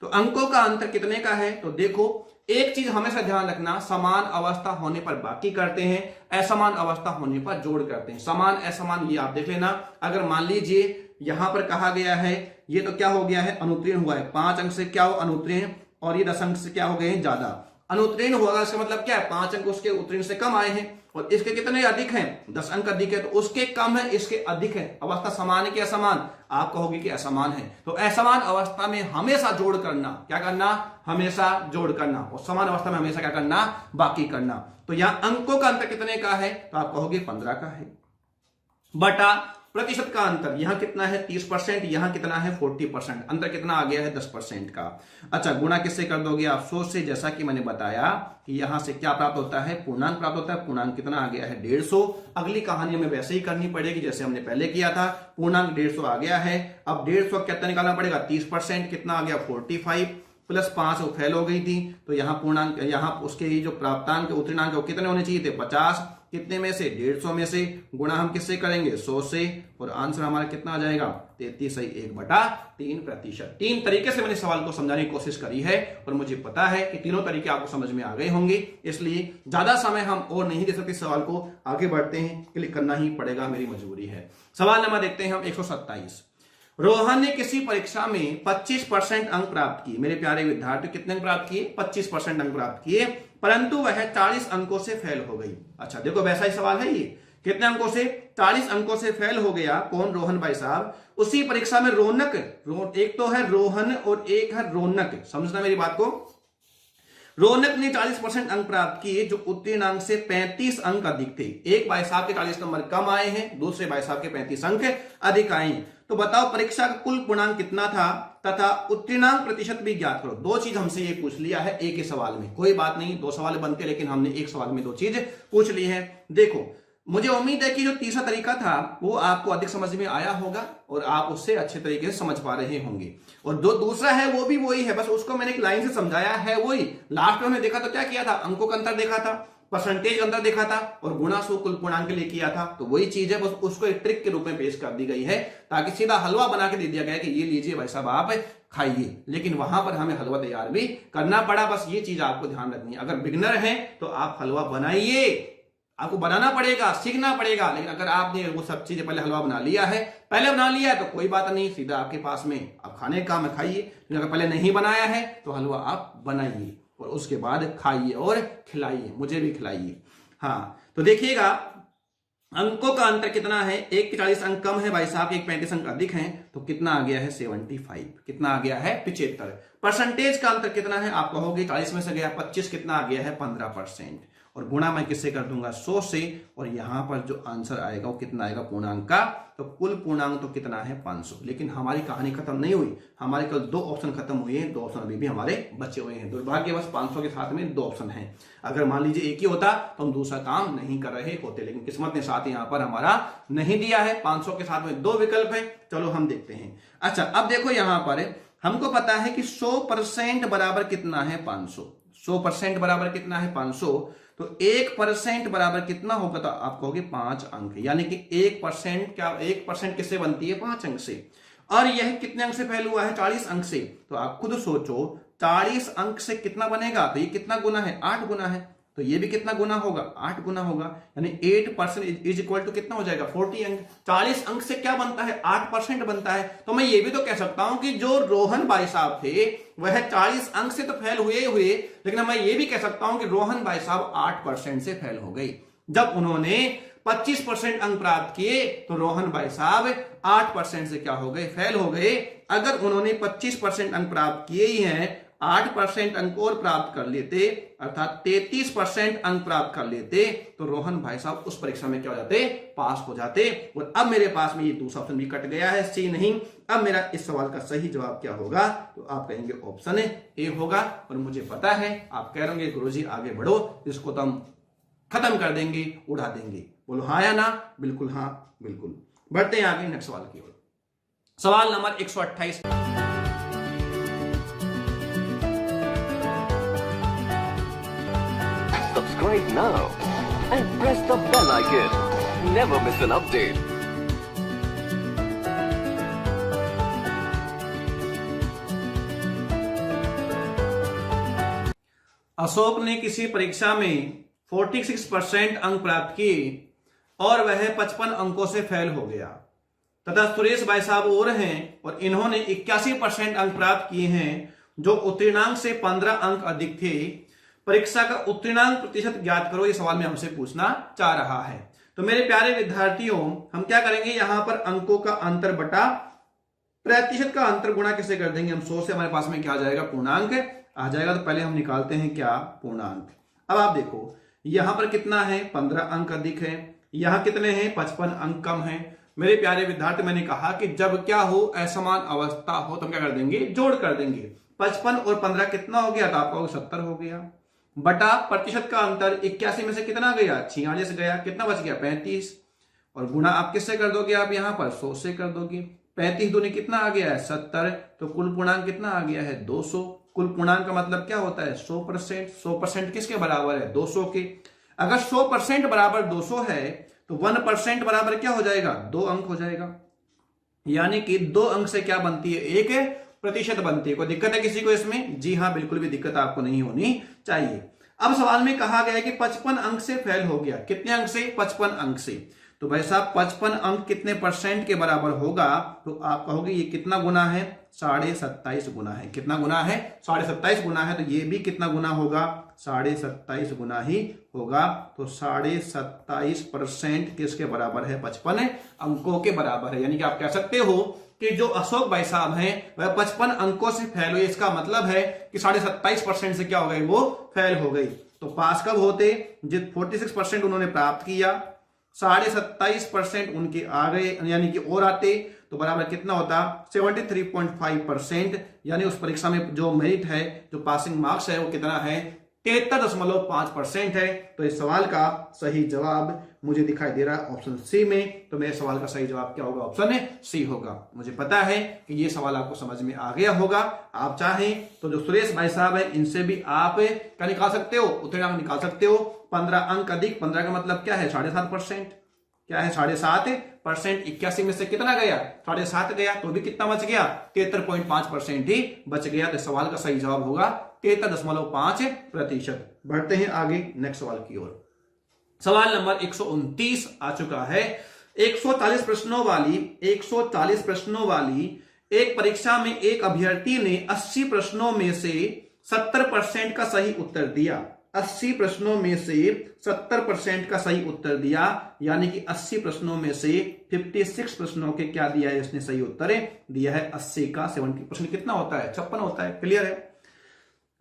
S1: तो अंकों का अंतर कितने का है? तो देखो एक चीज हमेशा ध्यान रखना, समान अवस्था होने पर बाकी करते हैं, असमान अवस्था होने पर जोड़ करते हैं। समान असमान ये आप देख लेना। अगर मान लीजिए यहां पर कहा गया है, ये तो क्या हो गया है? अनुत्तीर्ण हुआ है। 5 अंक से क्या हो? अनुत्तीर्ण। और ये 10 अंक से क्या हो गए हैं? ज्यादा। अनुत्तीर्ण होगा इसका मतलब क्या है? 5 अंक उसके उत्तीर्ण से कम आए हैं, और इसके कितने अधिक हैं? 10 अंक अधिक है, तो उसके कम है, इसके अधिक है। अवस्था समान है कि असमान? आप कहोगे कि असमान है। तो असमान अवस्था में हमेशा जोड़ करना। क्या करना? हमेशा जोड़ करना। और समान अवस्था में हमेशा क्या करना? बाकी करना। तो यहां अंकों का अंतर कितने का है? तो आप कहोगे 15 का है। बटा प्रतिशत का अंतर, यहां कितना है? 30%, यहां कितना है? 40%। अंतर कितना आ गया है? 10% का। अच्छा, गुणा किससे कर दोगे आप? 100 से। जैसा कि मैंने बताया कि यहां से क्या प्राप्त होता है? पूर्णांक प्राप्त होता है। पूर्णांक कितना आ गया है? 150। अगली कहानी हमें वैसे ही करनी पड़ेगी जैसे हमने पहले किया था। पूर्णांक 150 आ गया है। अब 150 कितना निकालना पड़ेगा? 30%। कितना आ गया? 45 प्लस 5 वो फेल हो गई थी, तो यहां पूर्णांक, यहां उसके जो प्राप्तांक उत्तीर्णांक वो कितने होने चाहिए थे? 50। कितने में से? 150 में से। गुणा हम किससे करेंगे? 100 से। और आंसर हमारा कितना आ जाएगा? 33 सही 1/3%। 3 तरीके से मैंने सवाल को समझाने की कोशिश करी है, और मुझे पता है कि तीनों तरीके आपको समझ में आ गए होंगे, इसलिए ज्यादा समय हम और नहीं दे सकते सवाल को। आगे बढ़ते हैं, क्लिक करना ही पड़ेगा, मेरी मजबूरी है। सवाल नंबर देखते हैं हम 127। रोहन ने किसी परीक्षा में 25% अंक प्राप्त किए। मेरे प्यारे विद्यार्थी, कितने अंक प्राप्त किए? 25% अंक प्राप्त किए, परंतु वह 40 अंकों से फेल हो गई। अच्छा देखो, वैसा ही सवाल है ये। कितने अंकों से? 40 अंकों से फेल हो गया। कौन? रोहन भाई साहब। उसी परीक्षा में रौनक, एक तो है रोहन और एक है रौनक, समझना मेरी बात को। रौनक ने 40% अंक प्राप्त किए, जो उत्तीर्ण अंक से 35 अंक अधिक थे। एक भाई साहब के 40 नंबर कम आए हैं, दूसरे भाई साहब के 35 अंक अधिक आए हैं। तो बताओ परीक्षा का कुल पूर्णांक कितना था तथा उत्तीर्णांक प्रतिशत भी ज्ञात करो। 2 चीज हमसे ये पूछ लिया है एक ही सवाल में। कोई बात नहीं, 2 सवाल बनते, लेकिन हमने एक सवाल में 2 चीज पूछ ली है। देखो, मुझे उम्मीद है कि जो तीसरा तरीका था वो आपको अधिक समझ में आया होगा और आप उससे अच्छे तरीके से समझ पा रहे होंगे। और जो दूसरा है वो भी वही है, बस उसको मैंने एक लाइन से समझाया है। वही लास्ट में हमने देखा तो क्या किया था? अंकों का अंतर देखा था, परसेंटेज अंतर देखा था, और गुणा 100 कुल पूर्णांक के लिए किया था। तो वही चीज है, बस उसको एक ट्रिक के रूप में पेश कर दी गई है, ताकि सीधा हलवा बना के दे दिया गया कि ये लीजिए भाई साहब आप खाइए। लेकिन वहां पर हमें हलवा तैयार भी करना पड़ा। बस ये चीज आपको ध्यान रखनी है। अगर बिगनर है तो आप हलवा बनाइए, आपको बनाना पड़ेगा, सीखना पड़ेगा। लेकिन अगर आपने वो सब चीजें पहले हलवा बना लिया है तो कोई बात नहीं, सीधा आपके पास में आप खाने का में खाइए। लेकिन अगर पहले नहीं बनाया है तो हलवा आप बनाइए और उसके बाद खाइए और खिलाइए, मुझे भी खिलाइए। हाँ, तो देखिएगा अंकों का अंतर कितना है? एक के 40 अंक कम है भाई साहब, एक 35 अंक अधिक हैं, तो कितना आ गया है? 75। कितना आ गया है? 75। परसेंटेज का अंतर कितना है? आप कहोगे 40 में से गया 25, कितना आ गया है? 15%। और गुणा मैं किससे कर दूंगा? 100 से। और यहां पर जो आंसर आएगा वो कितना आएगा पूर्णांक का? तो कुल पूर्णांक तो कितना है? 500। लेकिन हमारी कहानी खत्म नहीं हुई, हमारे कल 2 ऑप्शन खत्म हुए हैं, 2 ऑप्शन अभी भी हमारे बचे हुए हैं। दुर्भाग्यवश 500 के साथ में 2 ऑप्शन हैं। अगर मान लीजिए एक ही होता तो हम दूसरा काम नहीं कर रहे होते, लेकिन किस्मत ने साथ यहां पर हमारा नहीं दिया है। 500 के साथ में 2 विकल्प है। चलो हम देखते हैं। अच्छा, अब देखो यहां पर हमको पता है कि 100% बराबर कितना है? 500। 100% बराबर कितना है? 500। तो 1% बराबर कितना होगा? तो आप कहोगे 5 अंक, यानी कि 1% क्या? 1% किससे बनती है? 5 अंक से। और यह कितने अंक से फेल हुआ है? 40 अंक से। तो आप खुद सोचो 40 अंक से कितना बनेगा, तो ये कितना गुना है, 8 गुना है, तो ये भी कितना गुना होगा, 8 गुना होगा, यानी 8% इज इक्वल टू कितना हो जाएगा, 40 अंक। 40 अंक से क्या बनता है, 8% बनता है। तो मैं ये भी तो कह सकता हूं कि जो रोहन भाई साहब थे वह 40 अंक से तो फेल हुए, लेकिन मैं ये भी कह सकता हूं कि रोहन भाई साहब 8% से फेल हो गई। जब उन्होंने 25% अंक प्राप्त किए तो रोहन भाई साहब 8% से क्या हो गए, फेल हो गए। अगर उन्होंने 25% अंक प्राप्त किए ही हैं, 8% अंक और प्राप्त कर लेते, अर्थात 33% अंक प्राप्त कर लेते, तो रोहन भाई साहब उस परीक्षा में क्या हो जाते, पास हो जाते। और अब मेरे पास में ये दूसरा ऑप्शन भी कट गया है, सी नहीं। अब मेरा इस सवाल का सही जवाब क्या होगा, तो आप कहेंगे ऑप्शन ए होगा। और मुझे पता है आप कह रहे गुरुजी आगे बढ़ो, इसको तो हम खत्म कर देंगे, उड़ा देंगे। बोलो हाँ या ना, बिल्कुल हाँ बिल्कुल। बढ़ते हैं आगे नेक्स्ट सवाल की ओर। सवाल number 128।
S2: Subscribe now and press the bell icon. Never miss an update.
S1: Ashok ने किसी परीक्षा में 46% अंक प्राप्त किए और वह 55 अंकों से फेल हो गया, तथा सुरेश भाई साहब और हैं और इन्होंने 81% अंक प्राप्त किए हैं, जो उत्तीर्णांक से 15 अंक अधिक थे। परीक्षा का उत्तीर्णांक प्रतिशत ज्ञात करो, ये सवाल में हमसे पूछना चाह रहा है। तो मेरे प्यारे विद्यार्थियों, हम क्या करेंगे, यहां पर अंकों का अंतर बटा प्रतिशत का अंतर गुणा किसे कर देंगे हम, 100 से हमारे पास में क्या आ जाएगा, पूर्णांक आ जाएगा। तो पहले हम निकालते हैं क्या, पूर्णांक। अब आप देखो यहां पर कितना है, 15 अंक अधिक है, यहां कितने हैं, 55 अंक कम है। मेरे प्यारे विद्यार्थी, मैंने कहा कि जब क्या हो, असमान अवस्था हो, तो हम क्या कर देंगे, जोड़ कर देंगे। 55 और 15 कितना हो गया, तो आपका 70 हो गया, बटा प्रतिशत का अंतर 81 में से कितना गया, 46 गया, कितना बच गया, 35, और गुणा आप किससे कर दोगे, आप यहां पर 100 से कर दोगे। 35 दूनी कितना आ गया है, 70, तो कुल पूर्णांक कितना आ गया है, 200। कुल पूर्णांक का मतलब क्या होता है, 100%। 100% किसके बराबर है, 200 के। अगर 100% बराबर 200 है तो 1% बराबर क्या हो जाएगा, 2 अंक हो जाएगा। यानी कि 2 अंक से क्या बनती है, 1 प्रतिशत बनती है। कोई दिक्कत है किसी को इसमें? जी हाँ, बिल्कुल भी दिक्कत आपको नहीं होनी चाहिए। अब सवाल में कहा गया है कि 55 अंक से फेल हो गया, कितने अंक से, 55 अंक से। तो भाई साहब 55 अंक कितने परसेंट के बराबर होगा, तो आप कहोगे ये कितना गुना है, 27.5 गुना है। कितना गुना है, 27.5 गुना है। तो ये भी कितना गुना होगा, 27.5 गुना ही होगा। तो 27.5% किसके बराबर है, 55 अंकों के बराबर है। यानी कि आप कह सकते हो कि जो अशोक भाई साहब हैं वह 55 अंकों से फेल हुए। इसका मतलब है कि 27.5% से क्या हो गए, वो फेल हो गई। तो पास कब होते, जित 46% उन्होंने प्राप्त किया, 27.5% उनके आ गए, यानी कि और आते, तो बराबर कितना होता, 73.5%। यानी उस परीक्षा में जो मेरिट है, जो पासिंग मार्क्स है, वो कितना है, 73.5% है। तो इस सवाल का सही जवाब मुझे दिखाई दे रहा है ऑप्शन सी में। तो मेरे सवाल का सही जवाब क्या होगा, ऑप्शन सी होगा। मुझे पता है कि ये सवाल आपको समझ में आ गया होगा। आप चाहें तो जो सुरेश भाई साहब है, इनसे भी आप क्या निकाल सकते हो, उत्तीर्णांक निकाल सकते हो। 15 अंक अधिक, 15 का मतलब क्या है, 7.5%। क्या है, 7.5%। 81 में से कितना गया, 7.5 गया, तो भी कितना बच गया, 73.5% ही बच गया। तो सवाल का सही जवाब होगा 73.5%। बढ़ते हैं आगे नेक्स्ट सवाल की ओर। सवाल नंबर 129 आ चुका है। 140 प्रश्नों वाली एक परीक्षा में एक अभ्यर्थी ने 80 प्रश्नों में से 70% का सही उत्तर दिया। 80 प्रश्नों में से 70% का सही उत्तर दिया, यानी कि 80 प्रश्नों में से 56 प्रश्नों के क्या दिया है, इसने सही उत्तर दिया है 80 का। 70% कितना होता है, 56 होता है। क्लियर है।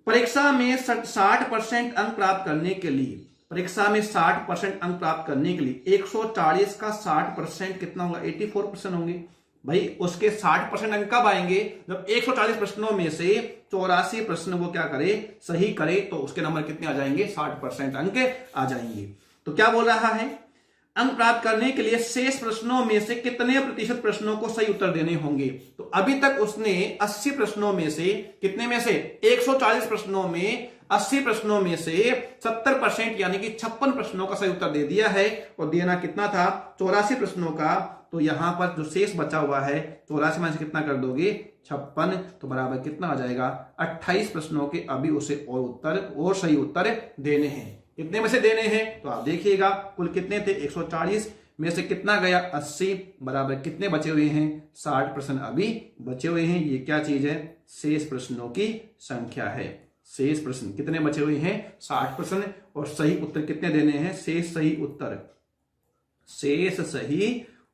S1: परीक्षा में 60% अंक प्राप्त करने के लिए, परीक्षा में 60% अंक प्राप्त करने के लिए 140 का 60% कितना होगा, 84% होंगे। भाई उसके 60% अंक कब आएंगे, जब 140 प्रश्नों में से 84 प्रश्न वो क्या करे, सही करे, तो उसके नंबर कितने आ जाएंगे, 60% अंक आ जाएंगे। तो क्या बोल रहा है, अंक प्राप्त करने के लिए शेष प्रश्नों में से कितने प्रतिशत प्रश्नों को सही उत्तर देने होंगे। तो अभी तक उसने 80 प्रश्नों में से कितने में से 140 प्रश्नों में 80 प्रश्नों में से 70% यानी कि 56 प्रश्नों का सही उत्तर दे दिया है। और देना कितना था 84 प्रश्नों का। तो यहां पर जो शेष बचा हुआ है 84 में से कितना कर दोगे 56, तो बराबर कितना आ जाएगा 28 प्रश्नों के अभी उसे और सही उत्तर देने हैं। कितने में से देने हैं तो आप देखिएगा कुल कितने थे 140 में से कितना गया 80, बराबर कितने बचे हुए हैं 60 प्रश्न अभी बचे हुए हैं। ये क्या चीज है शेष प्रश्नों की संख्या है। शेष प्रश्न कितने बचे हुए हैं 60 प्रश्न और सही उत्तर कितने देने हैं शेष सही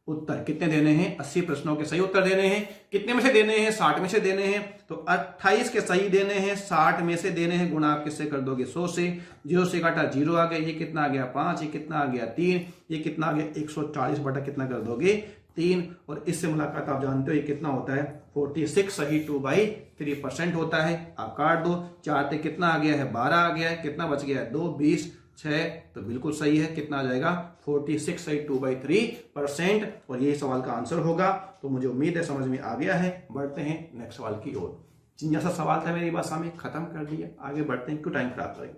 S1: उत्तर कितने देने हैं 80 प्रश्नों के सही उत्तर देने हैं। कितने में से देने हैं 60 में से देने हैं। तो 28 के सही देने हैं 60 में से देने हैं गुणा आप किससे कर दोगे 100 से। 0 से काटा 0 आ गया, ये कितना आ गया 5, ये कितना आ गया 3, ये कितना आ गया 140 बटा कितना कर दोगे 3। और इससे मुलाकात आप जानते हो ये कितना होता है 46 सही 2/3% होता है। आप काट दो 4 से कितना आ गया है 12 आ गया है, कितना बच गया है 2, 20, 6, तो बिल्कुल सही है। कितना आ जाएगा 46 सही 2/3% और यही सवाल का आंसर होगा। तो मुझे उम्मीद है समझ में आ गया है। बढ़ते हैं नेक्स्ट सवाल की ओर। जिन सा सवाल था मेरी भाषा में खत्म कर दिया, आगे बढ़ते हैं क्यों टाइम खराब करें।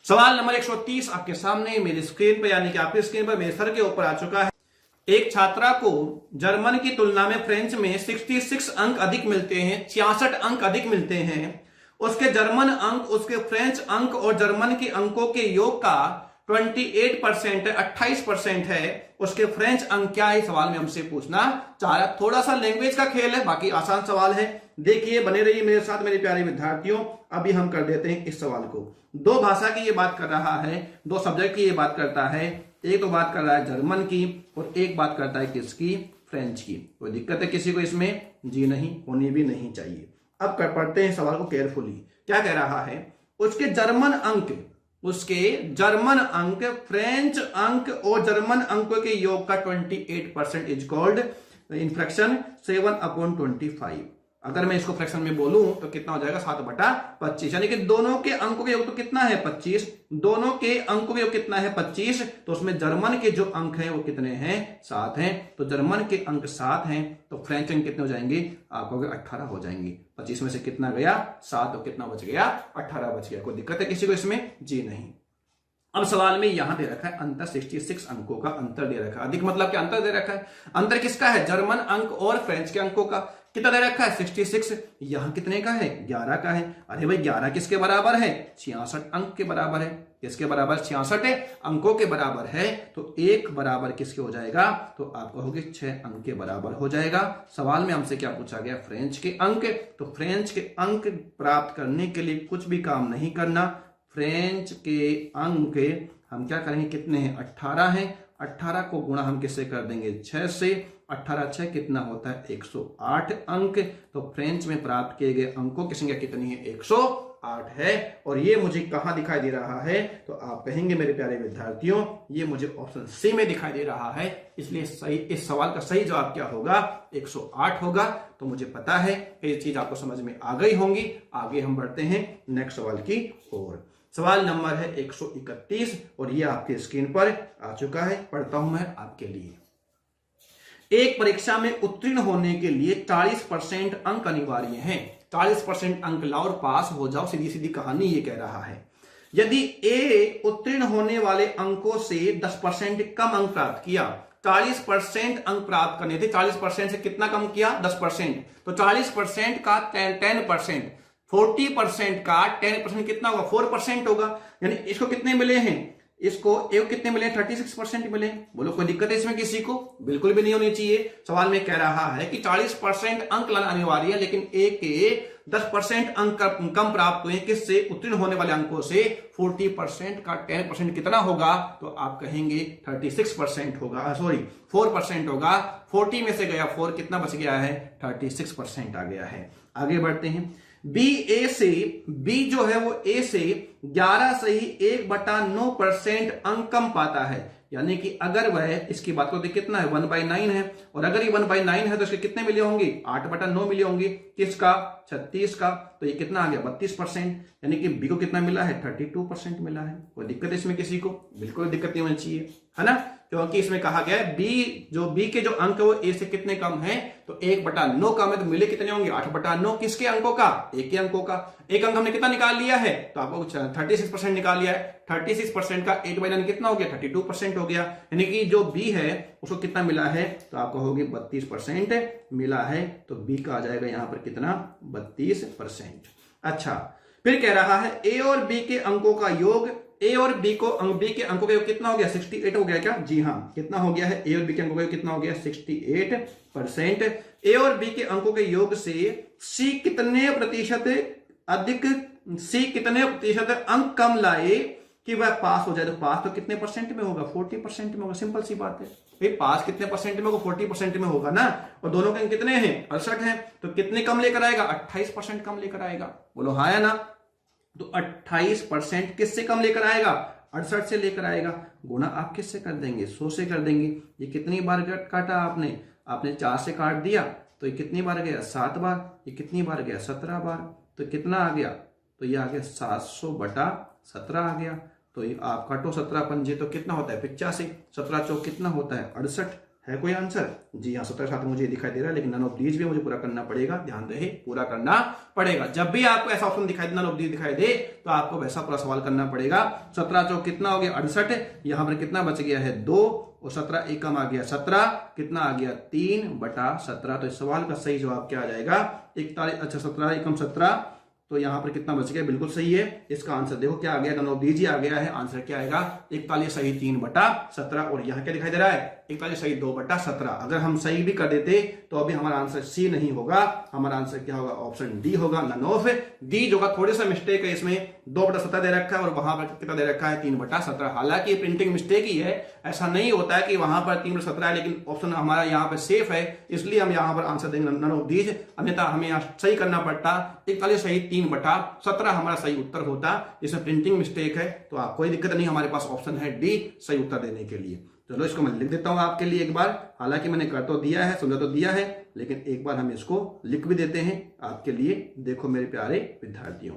S1: सवाल नंबर 130 आपके सामने मेरी स्क्रीन पर यानी कि आपकी स्क्रीन पर मेरे सर के ऊपर आ चुका है। एक छात्रा को जर्मन की तुलना में फ्रेंच में 66 अंक अधिक मिलते हैं, 66 अंक अधिक मिलते हैं। उसके जर्मन अंक, उसके फ्रेंच अंक और जर्मन के अंकों के योग का 28% है, 28% है। उसके फ्रेंच अंक क्या है सवाल में हमसे पूछना चाह रहा। थोड़ा सा लैंग्वेज का खेल है, बाकी आसान सवाल है। देखिए बने रहिए मेरे साथ मेरे प्यारे विद्यार्थियों। अभी हम कर देते हैं इस सवाल को। दो भाषा की ये बात कर रहा है, दो सब्जेक्ट की ये बात करता है। एक तो बात कर रहा है जर्मन की और एक बात करता है किसकी फ्रेंच की। कोई दिक्कत है किसी को इसमें? जी नहीं, होनी भी नहीं चाहिए। अब कर पढ़ते हैं सवाल को केयरफुली। क्या कह रहा है उसके जर्मन अंक फ्रेंच अंक और जर्मन अंकों के योग का 28% इज कॉल्ड इनफ्रैक्शन 7/25। अगर मैं इसको फ्रैक्शन में बोलूं तो कितना हो जाएगा 7/25, यानी कि दोनों के अंकों के योग तो कितना है 25। दोनों के अंकों के योग कितना है 25। तो उसमें जर्मन के जो अंक हैं वो कितने हैं 7 हैं। तो जर्मन के अंक 7 हैं तो फ्रेंच अंक कितने हो जाएंगे आप कहोगे 18 हो जाएंगे। 25 में से कितना गया 7 और कितना बच गया 18 बच गया। कोई दिक्कत है किसी को इसमें? जी नहीं। अब सवाल में यहां दे रखा है अंतर 66 अंकों का अंतर दे रखा है। अधिक मतलब क्या अंतर दे रखा है? अंतर किसका है? जर्मन अंक और फ्रेंच के अंकों का। कितना दे रखा है 66। यहां कितने का है 11 का है। अरे भाई 11 किसके बराबर है 66 अंक के बराबर है। किसके बराबर 66 अंकों के बराबर है। तो एक बराबर किसके हो जाएगा तो आप कहोगे 6 अंक के बराबर हो जाएगा। सवाल में हमसे क्या पूछा गया फ्रेंच के अंक। तो फ्रेंच के अंक प्राप्त करने के लिए कुछ भी काम नहीं करना। फ्रेंच के अंक हम क्या करेंगे कितने हैं 18 हैं। 18 को गुणा हम किससे कर देंगे 6 से। 18 6 कितना होता है 108 अंक। तो फ्रेंच में प्राप्त किए गए अंकों की संख्या कितनी है 108 है। और ये मुझे कहां दिखाई दे रहा है तो आप कहेंगे मेरे प्यारे विद्यार्थियों ये मुझे ऑप्शन सी में दिखाई दे रहा है। इसलिए सही इस सवाल का सही जवाब क्या होगा 108 होगा। तो मुझे पता है ये चीज आपको समझ में आ गई होंगी। आगे हम बढ़ते हैं नेक्स्ट सवाल की ओर। सवाल नंबर है 131 और ये आपके स्क्रीन पर आ चुका है। पढ़ता हूं मैं आपके लिए। एक परीक्षा में उत्तीर्ण होने के लिए 40% अंक अनिवार्य हैं। 40% अंक लाओ और पास हो जाओ, सीधी सीधी कहानी ये कह रहा है। यदि ए उत्तीर्ण होने वाले अंकों से 10% कम अंक प्राप्त किया, 40% अंक प्राप्त करने थे, 40% से कितना कम किया 10%। तो 40% का 10%, 40% का 10% कितना होगा 4% होगा। यानी इसको कितने मिले हैं इसको एक कितने मिले 36% मिले। बोलो कोई दिक्कत है इसमें किसी को? बिल्कुल भी नहीं होनी चाहिए। सवाल में कह रहा है कि 40% अंक लाना अनिवार्य है लेकिन ए के 10% अंक कम प्राप्त हुए किससे उत्तीर्ण होने वाले अंकों से। 40% का 10% कितना होगा तो आप कहेंगे 36% होगा, सॉरी 4% होगा। 40 में से गया 4 कितना बच गया है 36% आ गया है। आगे बढ़ते हैं। बी जो है वो ए से 11 से ही 1/9% अंक कम पाता है। यानी कि अगर वह इसकी बात करते कितना है 1/9 है और अगर ये 1/9 है तो इसके कितने मिले होंगे 8/9 मिले होंगे। किसका 36 का। तो ये कितना आ गया 32%। यानी कि बी को कितना मिला है 32% मिला है। कोई दिक्कत है इसमें किसी को? बिल्कुल दिक्कत नहीं होनी चाहिए। है ना, क्योंकि इसमें कहा गया है बी के जो अंक है वो ए से कितने कम है, तो 1/9 कम है, तो मिले कितने होंगे 8/9। किसके अंकों का, ए के अंकों का। एक अंक हमने कितना निकाल लिया है, तो आपको 36% निकाल लिया है। 36% का 8/9 कितना हो गया, 32% हो गया। यानी कि जो बी है उसको कितना मिला है, तो आप कहोगे 32% मिला है, तो बी का आ जाएगा यहां पर कितना, 32%। अच्छा, फिर कह रहा है ए और बी के अंकों का योग, ए और बी के अंकों का योग कितना हो गया, 68 हो गया क्या, जी हाँ, कितना हो गया है, ए और बी के अंकों का योग कितना हो गया, 68%। ए और बी के अंकों के योग से सी कितने प्रतिशत अंक कम लाए कि वह पास हो जाए, तो पास तो कितने परसेंट में होगा, 40% में होगा। सिंपल सी बात है भाई, पास कितने परसेंट में होगा, 40% में होगा ना, और दोनों के अंक कितने हैं, 68 हैं, तो कितने कम लेकर आएगा, 28% कम लेकर आएगा। बोलो हाँ या ना, तो 28% किससे कम लेकर आएगा, 68 से लेकर आएगा। गुना आप किससे कर देंगे, 100 से कर देंगे। ये कितनी बार काटा आपने 4 से काट दिया, तो ये कितनी बार गया, 7 बार। ये कितनी बार गया, 17 बार। तो कितना आ गया, तो ये आ गया 700/17 आ गया। तो ये आप काटो 17 पंजे तो कितना होता है, 85। 17 चौक कितना होता है, 68। है कोई आंसर, जी हाँ, 17 साथ मुझे दिखाई दे रहा है, लेकिन नन ऑफ दीज भी मुझे पूरा करना पड़ेगा, ध्यान रहे पूरा करना पड़ेगा। जब भी आपको ऐसा ऑप्शन दिखाई दे, नन ऑफ दीज दिखाई दे, तो आपको वैसा पूरा सवाल करना पड़ेगा। 17 चौक कितना हो गया, 68। यहां पर कितना बच गया है, 2, और 17 एकम आ गया 17, कितना आ गया, 3/17। तो इस सवाल का सही जवाब क्या आ जाएगा, 41। अच्छा, 17 एकम 17, तो यहां पर कितना बच गया, बिल्कुल सही है। इसका आंसर देखो क्या आ गया, नन ऑफ दीज आ गया है। आंसर क्या आएगा, 41 सही 3/17, और यहां क्या दिखाई दे रहा है, 41 सही 2/17। अगर हम सही भी कर देते तो अभी हमारा आंसर सी नहीं होगा, हमारा आंसर क्या होगा, ऑप्शन डी होगा, नन ऑफ दीज होगा। थोड़े सा मिस्टेक है इसमें, 2/17 दे रखा है और वहां पर कितना दे रखा है, 3/17। हालांकि प्रिंटिंग मिस्टेक ही है, ऐसा नहीं होता है कि वहां पर 3/17 है, लेकिन ऑप्शन हमारा यहाँ पर सेफ है, इसलिए हम यहाँ पर आंसर देंगे नन ऑफ दीज। अन्यथा हमें यहाँ सही करना पड़ता, 41 सही 3/17 हमारा सही उत्तर होता। इसमें प्रिंटिंग मिस्टेक है, तो आप कोई दिक्कत नहीं, हमारे पास ऑप्शन है डी सही उत्तर देने के लिए। चलो इसको मैं लिख देता हूं आपके लिए एक बार, हालांकि मैंने कर तो दिया है, समझा तो दिया है, लेकिन एक बार हम इसको लिख भी देते हैं आपके लिए। देखो मेरे प्यारे विद्यार्थियों,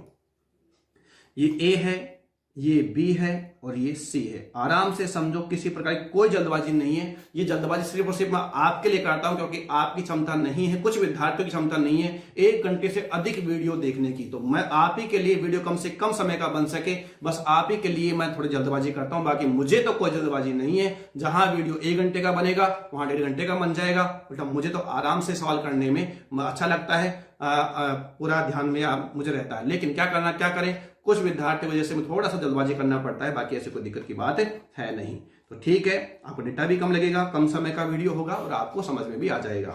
S1: ये ए है, ये बी है और ये सी है। आराम से समझो, किसी प्रकार की कोई जल्दबाजी नहीं है। ये जल्दबाजी सिर्फ और सिर्फ मैं आपके लिए करता हूं, क्योंकि आपकी क्षमता नहीं है, कुछ विद्यार्थियों की क्षमता नहीं है 1 घंटे से अधिक वीडियो देखने की। तो मैं आप ही के लिए वीडियो कम से कम समय का बन सके, बस आप ही के लिए मैं थोड़ी जल्दबाजी करता हूं। बाकी मुझे तो कोई जल्दबाजी नहीं है, जहां वीडियो 1 घंटे का बनेगा वहां 1.5 घंटे का बन जाएगा। बेटा मुझे तो आराम से सवाल करने में अच्छा लगता है, पूरा ध्यान में मुझे रहता है। लेकिन क्या करें, कुछ विद्यार्थी वजह से थोड़ा सा जल्दबाजी करना पड़ता है, बाकी ऐसी कोई दिक्कत की बात है नहीं। तो ठीक है, आपको डेटा भी कम लगेगा, कम समय का वीडियो होगा और आपको समझ में भी आ जाएगा।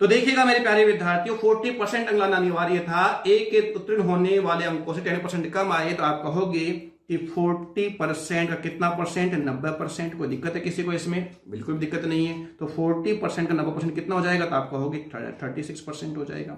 S1: तो देखिएगा मेरे प्यारे विद्यार्थियों, 40% अंक लाना अनिवार्य था। ए के उत्तीर्ण होने वाले अंकों से 10% कम आए, तो आप कहोगे कि 40% का कितना परसेंट, 90%। कोई दिक्कत है किसी को इसमें, बिल्कुल भी दिक्कत नहीं है। तो 40% का 90% कितना हो जाएगा, तो आप कहोगे 36% हो जाएगा।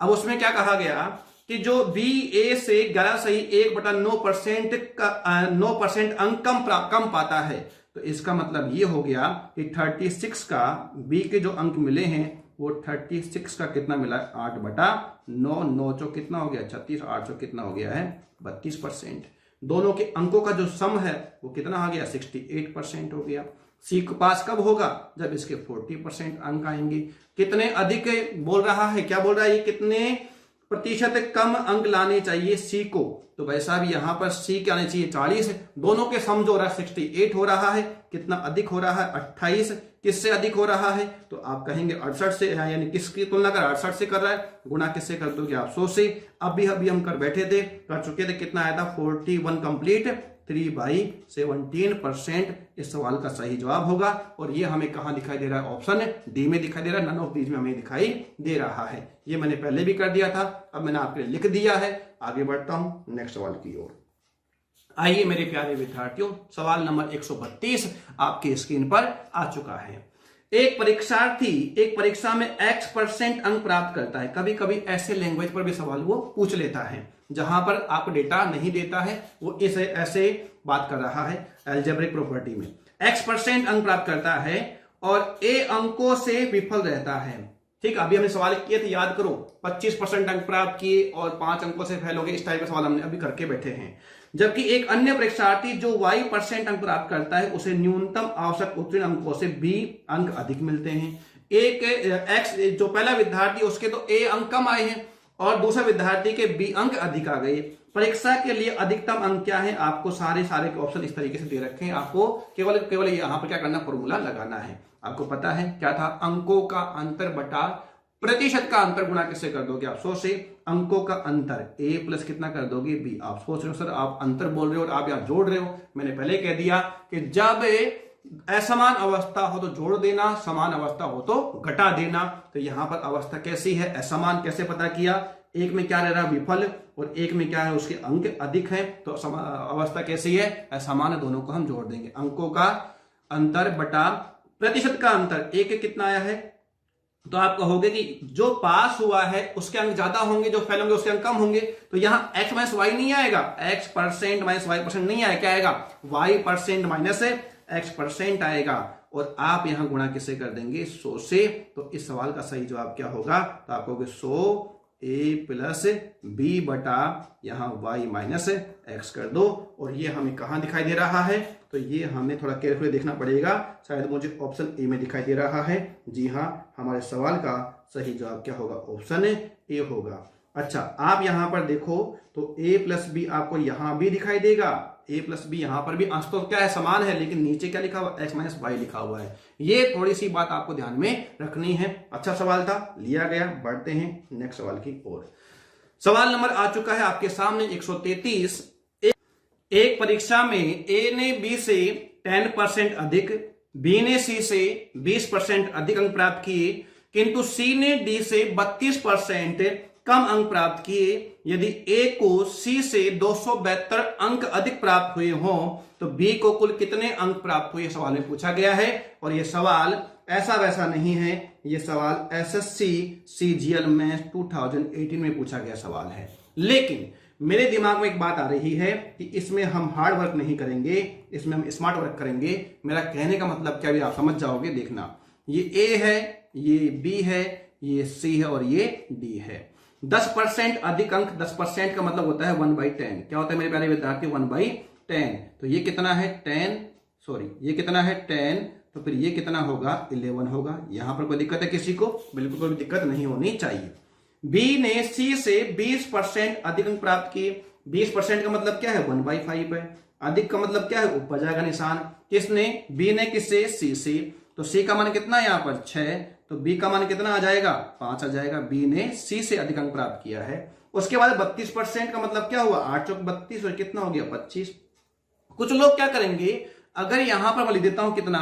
S1: अब उसमें क्या कहा गया कि जो बी ए से 11 सही 1/9% अंक कम पाता है, तो इसका मतलब ये हो गया कि 36 का बी के जो अंक मिले हैं वो 36 का कितना मिला है, 8/9। 9 चौक कितना हो गया, 36, 8 चौक कितना हो गया है, 32%। दोनों के अंकों का जो सम है वो कितना आ गया, 68% हो गया। सी के पास कब होगा, जब इसके 40% अंक आएंगे। कितने अधिक बोल रहा है, क्या बोल रहा है, ये कितने प्रतिशत कम अंक लाने चाहिए सी को, तो वैसा भी यहां पर सी के आने चाहिए 40। दोनों के सम जो हो रहा है 68 हो रहा है। कितना अधिक हो रहा है, 28। किससे अधिक हो रहा है, तो आप कहेंगे 68 से, यानी किसकी तुलना कर 68 से कर रहा है, गुना किससे कर दोगे आप, 100 से। अभी हम कर बैठे थे, कर चुके थे, कितना आया था, 41 कंप्लीट, 3/17%। इस सवाल का सही जवाब होगा। और ये हमें कहां दिखाई दे रहा है, ऑप्शन डी में दिखाई दे रहा है, नन ऑफ दीज में हमें दिखाई दे रहा है। ये मैंने पहले भी कर दिया था, अब मैंने आपके लिए लिख दिया है। आगे बढ़ता हूं नेक्स्ट सवाल की ओर। आइए मेरे प्यारे विद्यार्थियों, सवाल नंबर 132 आपकी स्क्रीन पर आ चुका है। एक परीक्षार्थी एक परीक्षा में x% अंक प्राप्त करता है। कभी कभी ऐसे लैंग्वेज पर भी सवाल वो पूछ लेता है, जहां पर आपको डेटा नहीं देता है, वो इसे ऐसे बात कर रहा है अलजेब्रिक प्रॉपर्टी में। x% अंक प्राप्त करता है और a अंकों से विफल रहता है। ठीक, अभी हमने सवाल किए थे, याद करो, 25% अंक प्राप्त किए और 5 अंकों से फेल हो गए। इस टाइप का सवाल हमने अभी करके बैठे हैं। जबकि एक अन्य परीक्षार्थी जो y% अंक प्राप्त करता है उसे न्यूनतम आवश्यक उत्तीर्ण अंकों से b अंक अधिक मिलते हैं। एक x जो पहला विद्यार्थी उसके तो a अंक कम आए हैं और दूसरा विद्यार्थी के b अंक अधिक आ गए। परीक्षा के लिए अधिकतम अंक क्या है, आपको सारे ऑप्शन इस तरीके से दे रखे हैं। आपको केवल यहां पर क्या करना, फॉर्मूला लगाना है। आपको पता है क्या था, अंकों का अंतर बटा प्रतिशत का अंतर गुणा किससे कर दोगे आप 100 से। अंकों का अंतर a प्लस कितना कर दोगे b। आप सोच रहे हो सर आप अंतर बोल रहे हो और आप यहां जोड़ रहे हो। मैंने पहले कह दिया कि जब असमान अवस्था हो तो जोड़ देना, समान अवस्था हो तो घटा देना। तो यहां पर अवस्था कैसी है, असमान, कैसे पता किया, एक में क्या रह रहा है विफल और एक में क्या है उसके अंक अधिक है, तो अवस्था कैसी है, असमान है। दोनों को हम जोड़ देंगे। अंकों का अंतर बटा प्रतिशत का अंतर, एक कितना आया है, तो आप कहोगे कि जो पास हुआ है उसके अंक ज्यादा होंगे, जो फेल होंगे उसके अंक कम होंगे। तो यहां x माइनस वाई नहीं आएगा, x% माइनस y% नहीं आएगा, क्या आएगा y% माइनस x% आएगा। और आप यहां गुणा किससे कर देंगे 100 से। तो इस सवाल का सही जवाब क्या होगा, तो आप कहोगे 100 a प्लस b बटा यहां y माइनस x कर दो। और ये हमें कहां दिखाई दे रहा है, तो ये हमें थोड़ा केयरफुली देखना पड़ेगा। शायद मुझे ऑप्शन ए में दिखाई दे रहा है। जी हाँ, हमारे सवाल का सही जवाब क्या होगा, ऑप्शन ए होगा। अच्छा, आप यहां पर देखो तो a प्लस बी आपको यहां भी दिखाई देगा, a प्लस बी यहां पर भी अंश तो क्या है समान है, लेकिन नीचे क्या लिखा हुआ x माइनस वाई लिखा हुआ है। ये थोड़ी सी बात आपको ध्यान में रखनी है। अच्छा सवाल था, लिया गया। बढ़ते हैं नेक्स्ट सवाल की ओर। सवाल नंबर आ चुका है आपके सामने 133। एक परीक्षा में a ने b से 10% अधिक, b ने c से 20% अधिक अंक प्राप्त किए, किंतु c ने d से 32% कम अंक प्राप्त किए। यदि a को c से 272 अंक अधिक प्राप्त हुए हों तो b को कुल कितने अंक प्राप्त हुए, सवाल में पूछा गया है। और यह सवाल ऐसा वैसा नहीं है, यह सवाल SSC CGL मैथ्स 2018 में पूछा गया सवाल है। लेकिन मेरे दिमाग में एक बात आ रही है कि इसमें हम हार्ड वर्क नहीं करेंगे, इसमें हम स्मार्ट वर्क करेंगे। मेरा कहने का मतलब क्या भी आप समझ जाओगे। देखना, ये A है, ये B है, ये C है और ये D है। 10% अधिक अंक, 10% का मतलब होता है 1/10। क्या होता है मेरे प्यारे विद्यार्थी, 1/10। तो ये कितना है 10, ये कितना है 10, तो फिर ये कितना होगा 11 होगा। यहां पर कोई दिक्कत है किसी को, बिल्कुल कोई दिक्कत नहीं होनी चाहिए। B ने C से 20% अधिक अंक प्राप्त किए। 20% का मतलब क्या है 1/5 है। अधिक का मतलब क्या है, ऊपर जाएगा निशान। किसने, B ने किससे, C से। तो C का मान कितना है यहाँ पर 6, तो B का मान कितना आ जाएगा 5 आ जाएगा। B ने C से अधिक अंक प्राप्त किया है। उसके बाद 32% का मतलब क्या हुआ 8 चौक 32 और कितना हो गया 25। कुछ लोग क्या करेंगे, अगर यहां पर मैं लिख देता हूं कितना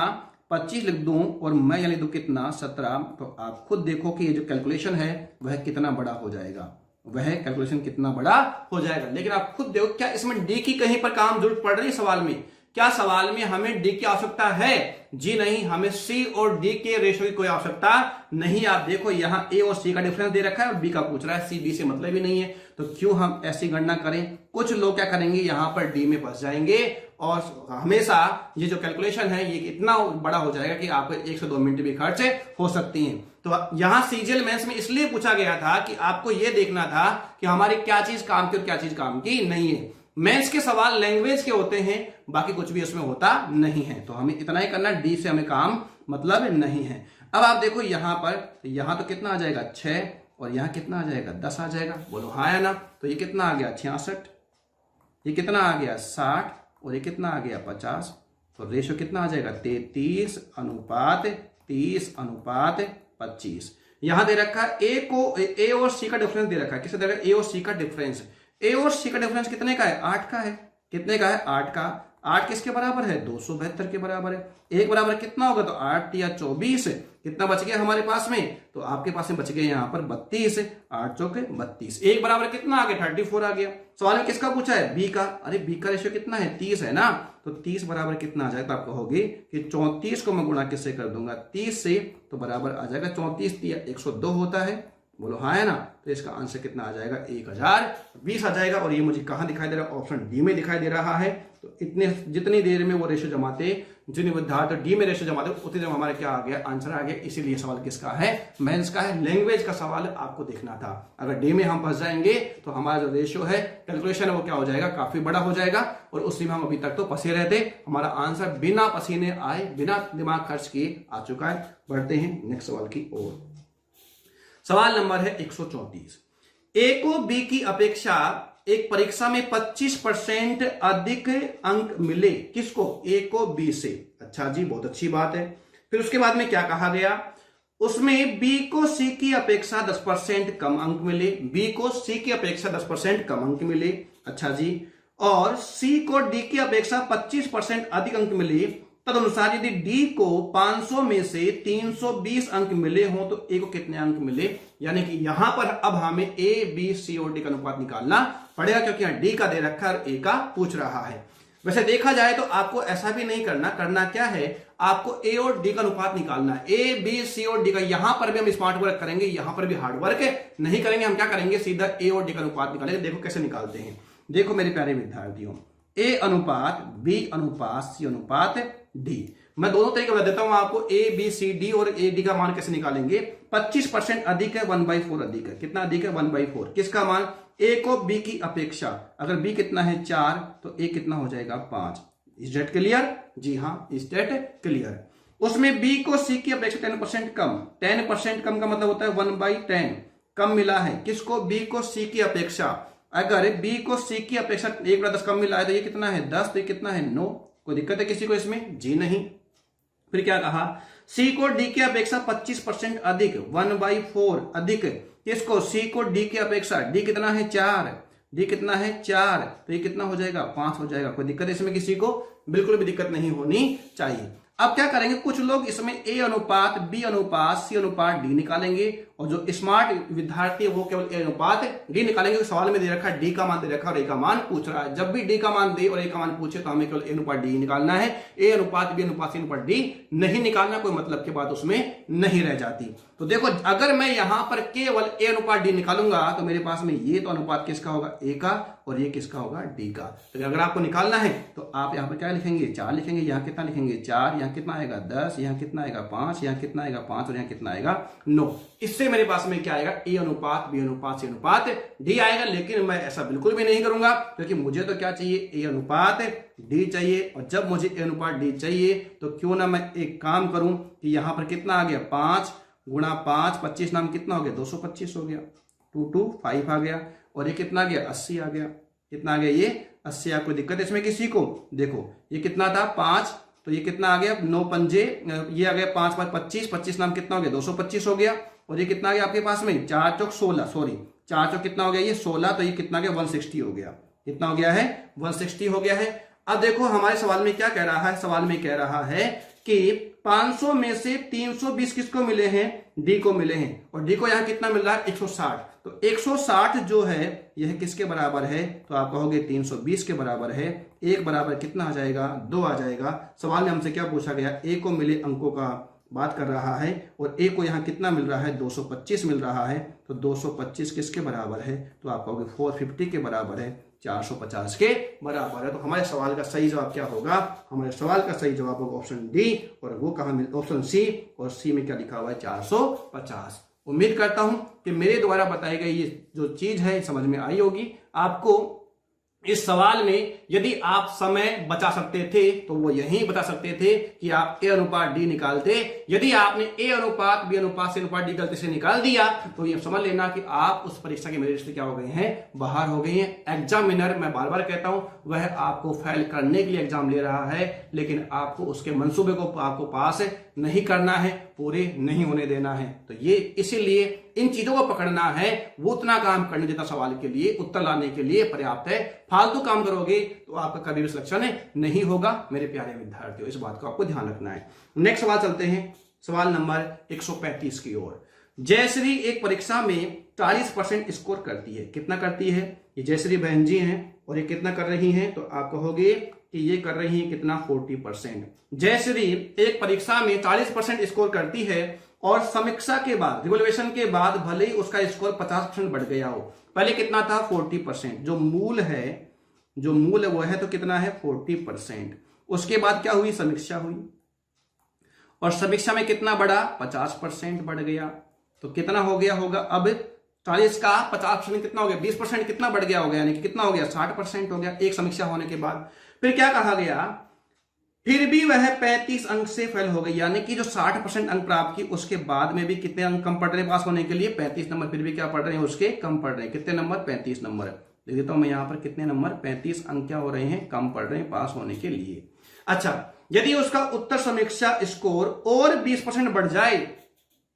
S1: 25 लिख दूं और मैं यहां लिख दूं कितना 17, तो आप खुद देखो कि ये जो कैलकुलेशन है वह कितना बड़ा हो जाएगा, वह कैलकुलेशन कितना बड़ा हो जाएगा। लेकिन आप खुद देखो, क्या इसमें डी की कहीं पर काम जरूरत पड़ रही है सवाल में, क्या सवाल में हमें डी की आवश्यकता है, जी नहीं। हमें सी और डी के रेशो की कोई आवश्यकता नहीं। आप देखो यहां ए और सी का डिफरेंस दे रखा है और बी का पूछ रहा है, सी बी से मतलब ही नहीं है, तो क्यों हम ऐसी गणना करें। कुछ लोग क्या करेंगे, यहां पर डी में फंस जाएंगे और हमेशा ये जो कैलकुलेशन है ये इतना बड़ा हो जाएगा कि आपको 1 से 2 मिनट भी खर्च हो सकती हैं। तो यहां सीजीएल मैथ्स में इसलिए पूछा गया था कि आपको यह देखना था कि हमारी क्या चीज काम की और क्या चीज काम की नहीं है। मैथ्स के सवाल लैंग्वेज के होते हैं, बाकी कुछ भी उसमें होता नहीं है। तो हमें इतना ही करना, डी से हमें काम मतलब नहीं है। अब आप देखो यहां पर, यहां तो कितना आ जाएगा 6 और यहां कितना आ जाएगा 10 आ जाएगा, बोलो हाँ या ना। तो ये कितना आ गया 66, ये कितना आ गया 60 और ये कितना आ गया 50। तो रेशो कितना आ जाएगा 33 अनुपात 30 अनुपात 25। यहां दे रखा है ए और सी का डिफरेंस दे रखा है। किसे दे रखा है, ए और सी का डिफरेंस। ए और सी का डिफरेंस कितने का है 8 का है। कितने का है 8 का। 8 किसके बराबर है 272 के बराबर है। एक बराबर कितना होगा, तो 8 या 24, कितना बच गया हमारे पास में, तो आपके पास में बच गया यहाँ पर 32, 8 चौके 32। एक बराबर कितना आ गया 34 आ गया। सवाल में किसका पूछा है, बी का। अरे बी का रेशियो कितना है 30 है ना, तो 30 बराबर कितना आ जाएगा, तो आप कहोगे कि 34 को मैं गुणा किससे कर दूंगा 30 से, तो बराबर आ जाएगा 34 या 102 होता है, बोलो हाँ है ना। तो इसका आंसर कितना आ जाएगा 1020 आ जाएगा। और ये मुझे कहां दिखाई दे रहा है, ऑप्शन डी में दिखाई दे रहा है। तो इतने जितनी देर में वो रेशो जमाते जिन विद्यार्थी डी में रेशियो जमा दे उतनी जब हमारा क्या आ गया, आंसर आ गया। इसीलिए सवाल किसका है, मेंस का है। लैंग्वेज का सवाल आपको देखना था। अगर डी में हम फंस जाएंगे तो हमारा जो रेशियो है, कैलकुलेशन है, वो क्या हो जाएगा, काफी बड़ा हो जाएगा और उसी में हम अभी तक तो फंसे रहते। हमारा आंसर बिना पसीने आए, बिना दिमाग खर्च किए आ चुका है। बढ़ते हैं नेक्स्ट सवाल की ओर। सवाल नंबर है 134। ए को बी की अपेक्षा एक परीक्षा में 25% अधिक अंक मिले, किसको, ए को बी से। अच्छा जी, बहुत अच्छी बात है। फिर उसके बाद में क्या कहा गया, उसमें बी को सी की अपेक्षा 10% कम अंक मिले, बी को सी की अपेक्षा 10% कम अंक मिले। अच्छा जी, और सी को डी की अपेक्षा 25% अधिक अंक मिले, तदनुसार यदि डी को 500 में से 320 अंक मिले हो तो ए को कितने अंक मिले। यानी कि यहां पर अब हमें ए बी सी और डी का अनुपात निकालना पड़ेगा, क्योंकि यहां डी का दे रखा है और ए का पूछ रहा है। वैसे देखा जाए तो आपको ऐसा भी नहीं करना क्या है, आपको ए और डी का अनुपात निकालना है। ए बी सी और डी का, यहां पर भी हम स्मार्ट वर्क करेंगे, यहां पर भी हार्ड वर्क नहीं करेंगे। हम क्या करेंगे, सीधा ए और डी का अनुपात निकालेंगे। देखो कैसे निकालते हैं। देखो मेरे प्यारे विद्यार्थियों, ए अनुपात बी अनुपात सी अनुपात डी, मैं दोनों तरीके बता देता हूं आपको। ए बी सी डी और ए डी का मान कैसे निकालेंगे। 25% अधिक है, 1/4 अधिक है। कितना अधिक है, 1/4। किसका मान, ए को बी की अपेक्षा। अगर बी कितना है 4 तो ए कितना हो जाएगा 5। इज डेट क्लियर, जी हाँ, इज डेट क्लियर। उसमें बी को सी की अपेक्षा 10% कम। 10% कम का मतलब होता है 1/10 कम मिला है। किसको, बी को सी की अपेक्षा। अगर बी को सी की अपेक्षा 1/10 कम मिला है तो ये कितना है 10, तो ये कितना है 9। कोई दिक्कत है किसी को इसमें, जी नहीं। फिर क्या कहा, सी को डी की अपेक्षा 25% अधिक, 1/4 अधिक। किसको, सी को डी की अपेक्षा। डी कितना है 4, डी कितना है 4, तो ये कितना हो जाएगा 5 हो जाएगा। कोई दिक्कत इसमें किसी को, बिल्कुल भी दिक्कत नहीं होनी चाहिए। अब क्या करेंगे, कुछ लोग इसमें ए अनुपात बी अनुपात सी अनुपात डी निकालेंगे, और जो स्मार्ट विद्यार्थी है वो केवल ए अनुपात डी निकालेंगे। सवाल में दे रखा है डी का मान दे रखा है और ए का मान पूछ रहा है। जब भी डी का मान दे और ए का मान पूछे तो हमें केवल ए अनुपात डी निकालना है। ए अनुपात बी अनुपात सी अनुपात डी नहीं निकालना, कोई मतलब की बात उसमें नहीं रह जाती। तो देखो, अगर मैं यहां पर केवल ए अनुपात डी निकालूंगा तो मेरे पास में ये तो अनुपात किसका होगा, ए का, और ये किसका होगा, डी का। तो अगर आपको निकालना है तो आप यहां पर क्या लिखेंगे, 4 लिखेंगे। यहां कितना लिखेंगे 4, यहां कितना आएगा 10, यहां कितना आएगा 5, यहां कितना आएगा 5 और यहां कितना आएगा 9। इससे मेरे पास में क्या आएगा, ए अनुपात बी अनुपात सी अनुपात डी आएगा। लेकिन मैं ऐसा बिल्कुल भी नहीं करूंगा, क्योंकि मुझे तो क्या चाहिए, ए अनुपात डी चाहिए। और जब मुझे ए अनुपात डी चाहिए तो क्यों ना मैं एक काम करूं कि यहां पर कितना आ गया 5 गुणा 5, 25 नाम कितना हो गया 225 हो गया, 2 2 5 आ गया, और ये कितना आ गया 80 आ गया। कितना आ गया, ये 80 आ। कोई दिक्कत इसमें किसी को, देखो ये कितना था 5, तो ये कितना आ गया 9 पंजे, ये आ गया 5 5 25, 25 नाम कितना हो गया 225 हो गया, और ये कितना आ गया आपके पास में 4 चौक 16, सॉरी 4 चौक कितना हो गया ये 16, तो ये कितना गया 160 हो गया। कितना हो गया है 160 हो गया है। अब देखो हमारे सवाल में क्या कह रहा है, सवाल में कह रहा है कि 500 में से 320 किसको मिले हैं, डी को मिले हैं, और डी को यहां कितना मिल रहा है 160। तो 160 जो है यह किसके बराबर है, तो आप कहोगे 320 के बराबर है। 1 बराबर कितना आ जाएगा 2 आ जाएगा। सवाल में हमसे क्या पूछा गया, ए को मिले अंकों का बात कर रहा है, और ए को यहां कितना मिल रहा है 225 मिल रहा है। तो 225 किसके बराबर है, तो आप कहोगे 450 के बराबर है, 450 के बराबर है। तो हमारे सवाल का सही जवाब क्या होगा, हमारे सवाल का सही जवाब होगा ऑप्शन डी, और वो कहां मिल, ऑप्शन सी, और सी में क्या लिखा हुआ है 450। उम्मीद करता हूं कि मेरे द्वारा बताई गई ये जो चीज है समझ में आई होगी आपको। इस सवाल में यदि आप समय बचा सकते थे तो वो यही बता सकते थे कि आप ए अनुपात डी निकालते। यदि आपने ए अनुपात बी अनुपात सी अनुपात डी गलती से निकाल दिया तो ये समझ लेना कि आप उस परीक्षा के मेरिट से क्या हो गए हैं, बाहर हो गए हैं। एग्जामिनर, मैं बार बार कहता हूं, वह आपको फेल करने के लिए एग्जाम ले रहा है, लेकिन आपको उसके मंसूबे को आपको पास नहीं करना है, पूरे नहीं होने देना है। तो ये इसीलिए इन चीजों को पकड़ना है, वो उतना काम करने जितना सवाल के लिए उत्तर लाने के लिए पर्याप्त है। फालतू काम करोगे तो आपका कभी भी सिलेक्शन नहीं होगा मेरे प्यारे विद्यार्थियों, इस बात को आपको ध्यान रखना है। नेक्स्ट सवाल चलते हैं, सवाल नंबर 135 की ओर। जयश्री एक परीक्षा में 40% स्कोर करती है। कितना करती है, ये जयश्री बहन जी हैं, और ये कितना कर रही हैं, तो आप कहोगे कि ये कर रही है कितना 40%। जयश्री एक परीक्षा में 40% स्कोर करती है और समीक्षा के बाद, रिवोल्यूशन के बाद भले ही उसका स्कोर 50% बढ़ गया हो। पहले कितना था 40%, जो मूल है वो है तो कितना है 40%। उसके बाद क्या हुई, समीक्षा हुई, और समीक्षा में कितना बढ़ा, 50% बढ़ गया। तो कितना हो गया होगा, अब 40 का 50% कितना हो गया, 20% कितना बढ़ गया होगा, यानी कि कितना हो गया, 60% हो गया एक समीक्षा होने के बाद। फिर क्या कहा गया, फिर भी वह 35 अंक से फेल हो गई, यानी कि जो 60% अंक प्राप्त की उसके बाद में भी कितने अंक कम पड़ रहे पास होने के लिए, 35 नंबर फिर भी क्या पड़ रहे हैं, उसके कम पड़ रहे हैं। कितने नंबर, 35 नंबर। देख देता हूं मैं यहां पर कितने नंबर, 35 अंक क्या हो रहे हैं, कम पड़ रहे हैं पास होने के लिए। अच्छा, यदि उसका उत्तर समीक्षा स्कोर और 20% बढ़ जाए,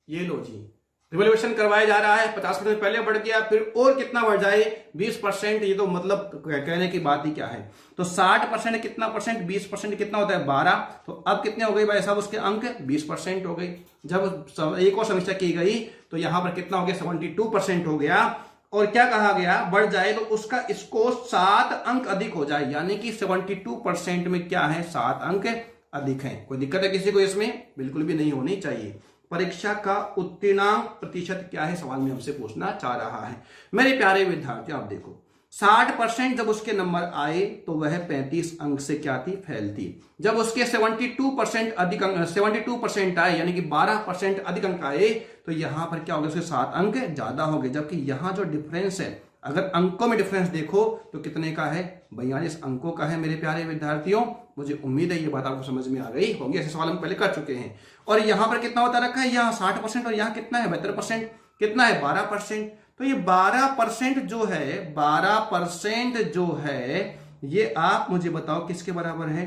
S1: ये लो जी, रिवोल्यूशन करवाया जा रहा है, 50% पहले बढ़ गया, फिर और कितना बढ़ जाए, 20%। ये तो मतलब कहने की बात ही क्या है। तो 60% कितना परसेंट, 20% कितना होता है, 12। तो अब कितने हो गए भाई साहब उसके अंक, 20% हो गए। जब एक और समीक्षा की गई तो यहां पर कितना हो गया, 72% हो गया। और क्या कहा गया, बढ़ जाए तो उसका स्कोर 7 अंक अधिक हो जाए, यानी कि 72% में क्या है, 7 अंक अधिक है। कोई दिक्कत है किसी को इसमें, बिल्कुल भी नहीं होनी चाहिए। परीक्षा का उत्तीर्णांक प्रतिशत क्या है, सवाल में हमसे पूछना चाह रहा है। मेरे प्यारे विद्यार्थी आप देखो, 60% जब उसके नंबर आए तो वह 35 अंक से क्या थी, फेल थी। जब उसके 72% अधिक अंक, 72% आए, यानी कि 12% अधिक अंक आए, तो यहां पर क्या हो गया, उसके 7 अंक ज्यादा हो गए। जबकि यहां जो डिफरेंस है, अगर अंकों में डिफरेंस देखो तो कितने का है, 42 अंकों का है। मेरे प्यारे विद्यार्थियों, मुझे उम्मीद है ये बात आपको समझ में आ गई होगी, ऐसे सवाल हम पहले कर चुके हैं। और यहां पर कितना होता रखा है, यहाँ 60% और यहाँ कितना है, 72%, कितना है, 12%। तो ये 12% जो है, 12% जो है, ये आप मुझे बताओ किसके बराबर है,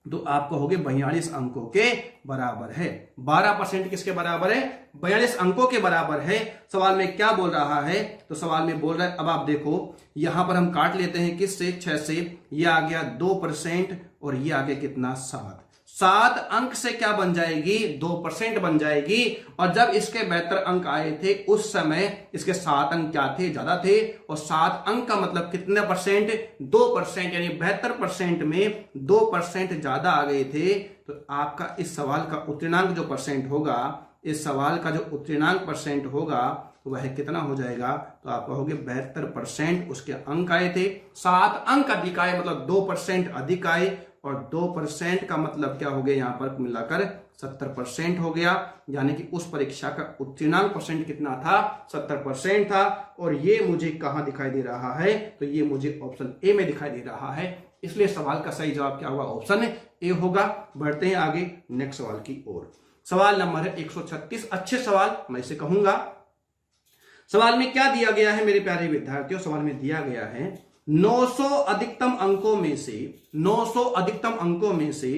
S1: तो आपको हो गए 42 अंकों के बराबर है। 12% किसके बराबर है, 42 अंकों के बराबर है। सवाल में क्या बोल रहा है, तो सवाल में बोल रहा है, अब आप देखो यहां पर हम काट लेते हैं किससे, 6 से, ये आ गया 2% और ये आ गया कितना, 7 अंक से क्या बन जाएगी, 2% बन जाएगी। और जब इसके 72 अंक आए थे उस समय इसके 7 अंक क्या थे, ज्यादा थे। और 7 अंक का मतलब कितने परसेंट, 2%, यानी 72% में 2% ज्यादा आ गए थे। तो आपका इस सवाल का उत्तीर्णांक जो परसेंट होगा, इस सवाल का जो उत्तीर्णांक परसेंट होगा तो वह कितना हो जाएगा, तो आप कहोगे 72% उसके अंक आए थे, 7 अंक अधिक आए, मतलब 2% अधिक आए। और 2% का मतलब क्या हो गया, यहां पर मिलाकर 70% हो गया। यानी कि उस परीक्षा का उत्तीर्णांक परसेंट कितना था, 70% था। और ये मुझे कहां दिखाई दे रहा है, तो ये मुझे ऑप्शन ए में दिखाई दे रहा है। इसलिए सवाल का सही जवाब क्या होगा, ऑप्शन ए होगा। बढ़ते हैं आगे नेक्स्ट सवाल की ओर। सवाल नंबर है 136, अच्छे सवाल मैं इसे कहूंगा। सवाल में क्या दिया गया है मेरे प्यारे विद्यार्थियों, सवाल में दिया गया है 900 अधिकतम अंकों में से, 900 अधिकतम अंकों में से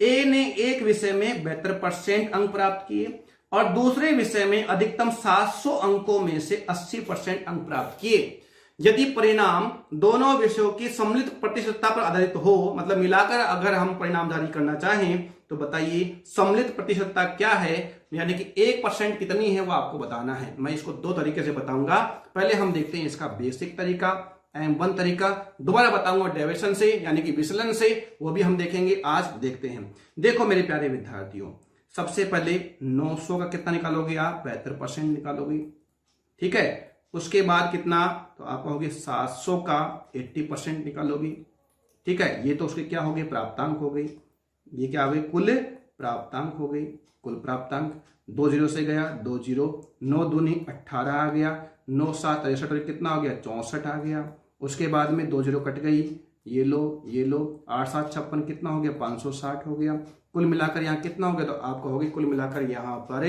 S1: ए ने एक विषय में 72% अंक प्राप्त किए और दूसरे विषय में अधिकतम 700 अंकों में से 80% अंक प्राप्त किए। यदि परिणाम दोनों विषयों की सम्मिलित प्रतिशतता पर आधारित हो, मतलब मिलाकर अगर हम परिणाम जारी करना चाहें तो बताइए सम्मिलित प्रतिशतता क्या है, यानी कि 1% कितनी है वो आपको बताना है। मैं इसको 2 तरीके से बताऊंगा। पहले हम देखते हैं इसका बेसिक तरीका, M1 तरीका, दोबारा बताऊंगा डेविएशन से यानी कि विचलन से, वो भी हम देखेंगे। आज देखते हैं। देखो मेरे प्यारे विद्यार्थियों, सबसे पहले 900 का कितना निकालोगे आप, 72% निकालोगे, ठीक है। उसके बाद कितना, तो आप कहोगे 700 का 80% निकालोगे, ठीक है। ये तो उसके क्या हो गए, प्राप्तांक हो गई। ये क्या हो गई, कुल प्राप्तांक हो गई, कुल प्राप्तांक। 2 0 से गया, 2 0, 9 दूनी 18 आ गया, 9 7 63 और कितना हो गया, 64 आ गया। उसके बाद में 2 0 कट गई, ये लो ये लो, 8 7 56 कितना हो गया, 560 हो गया। कुल मिलाकर यहाँ कितना हो गया, तो आप कहोगे कुल मिलाकर यहाँ पर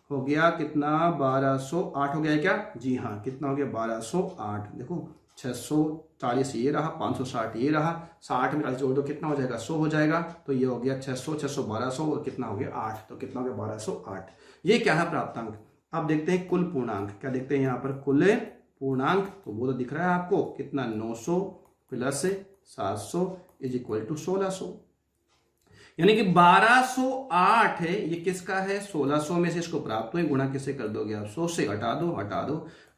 S1: हो गया कितना, 1208 हो गया क्या, जी हाँ, कितना हो गया, 1208। देखो 640 ये रहा, 560 ये रहा, 60 में 40 जोड़ दो कितना हो जाएगा, 100 हो जाएगा। तो ये हो गया 600 600 1200 और कितना हो गया 8, तो कितना हो गया 1208। ये क्या है, प्राप्तांक। अब देखते हैं कुल पूर्णांक, क्या देखते हैं यहाँ पर, कुल पूर्णांक, तो वो तो दिख रहा है आपको कितना, 900 प्लस 700 इज इक्वल टू 1600, यानी कि 1208 है, ये किसका है, 1600 में से इसको प्राप्त हुए, गुणा किससे कर दोगे आप, 100 से हटा दो हटा दो।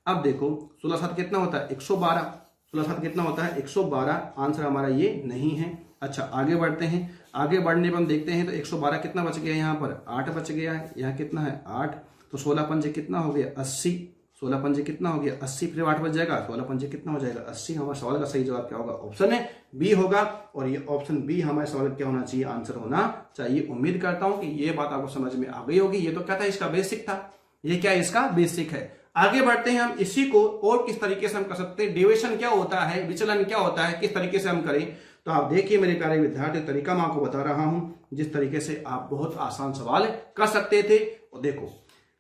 S1: अब देखो 16 7 कितना होता है, 112, 16 7 कितना होता है, 112। आंसर हमारा ये नहीं है। अच्छा आगे बढ़ते हैं, आगे बढ़ने पर हम देखते हैं तो 112 कितना बच गया, यहाँ पर 8 बच गया है, यहाँ कितना है 8, तो 16 पंजे कितना हो गया 80, 16 पंजे कितना हो गया 80, फिर 8 बच जाएगा, 16 पंजे कितना हो जाएगा 80। हमारा सवाल का सही जवाब क्या होगा, ऑप्शन है बी होगा। और ये ऑप्शन बी हमारे सवाल क्या होना चाहिए, आंसर होना चाहिए। उम्मीद करता हूं कि ये बात आपको समझ में आ गई होगी। ये तो क्या था, इसका बेसिक था, ये क्या इसका बेसिक है। आगे बढ़ते हैं हम, इसी को और किस तरीके से हम कर सकते हैं, डेविएशन क्या होता है, विचलन क्या होता है, किस तरीके से हम करें। तो आप देखिए मेरे प्यारे विद्यार्थी, तरीका मैं आपको बता रहा हूं जिस तरीके से आप बहुत आसान सवाल कर सकते थे। और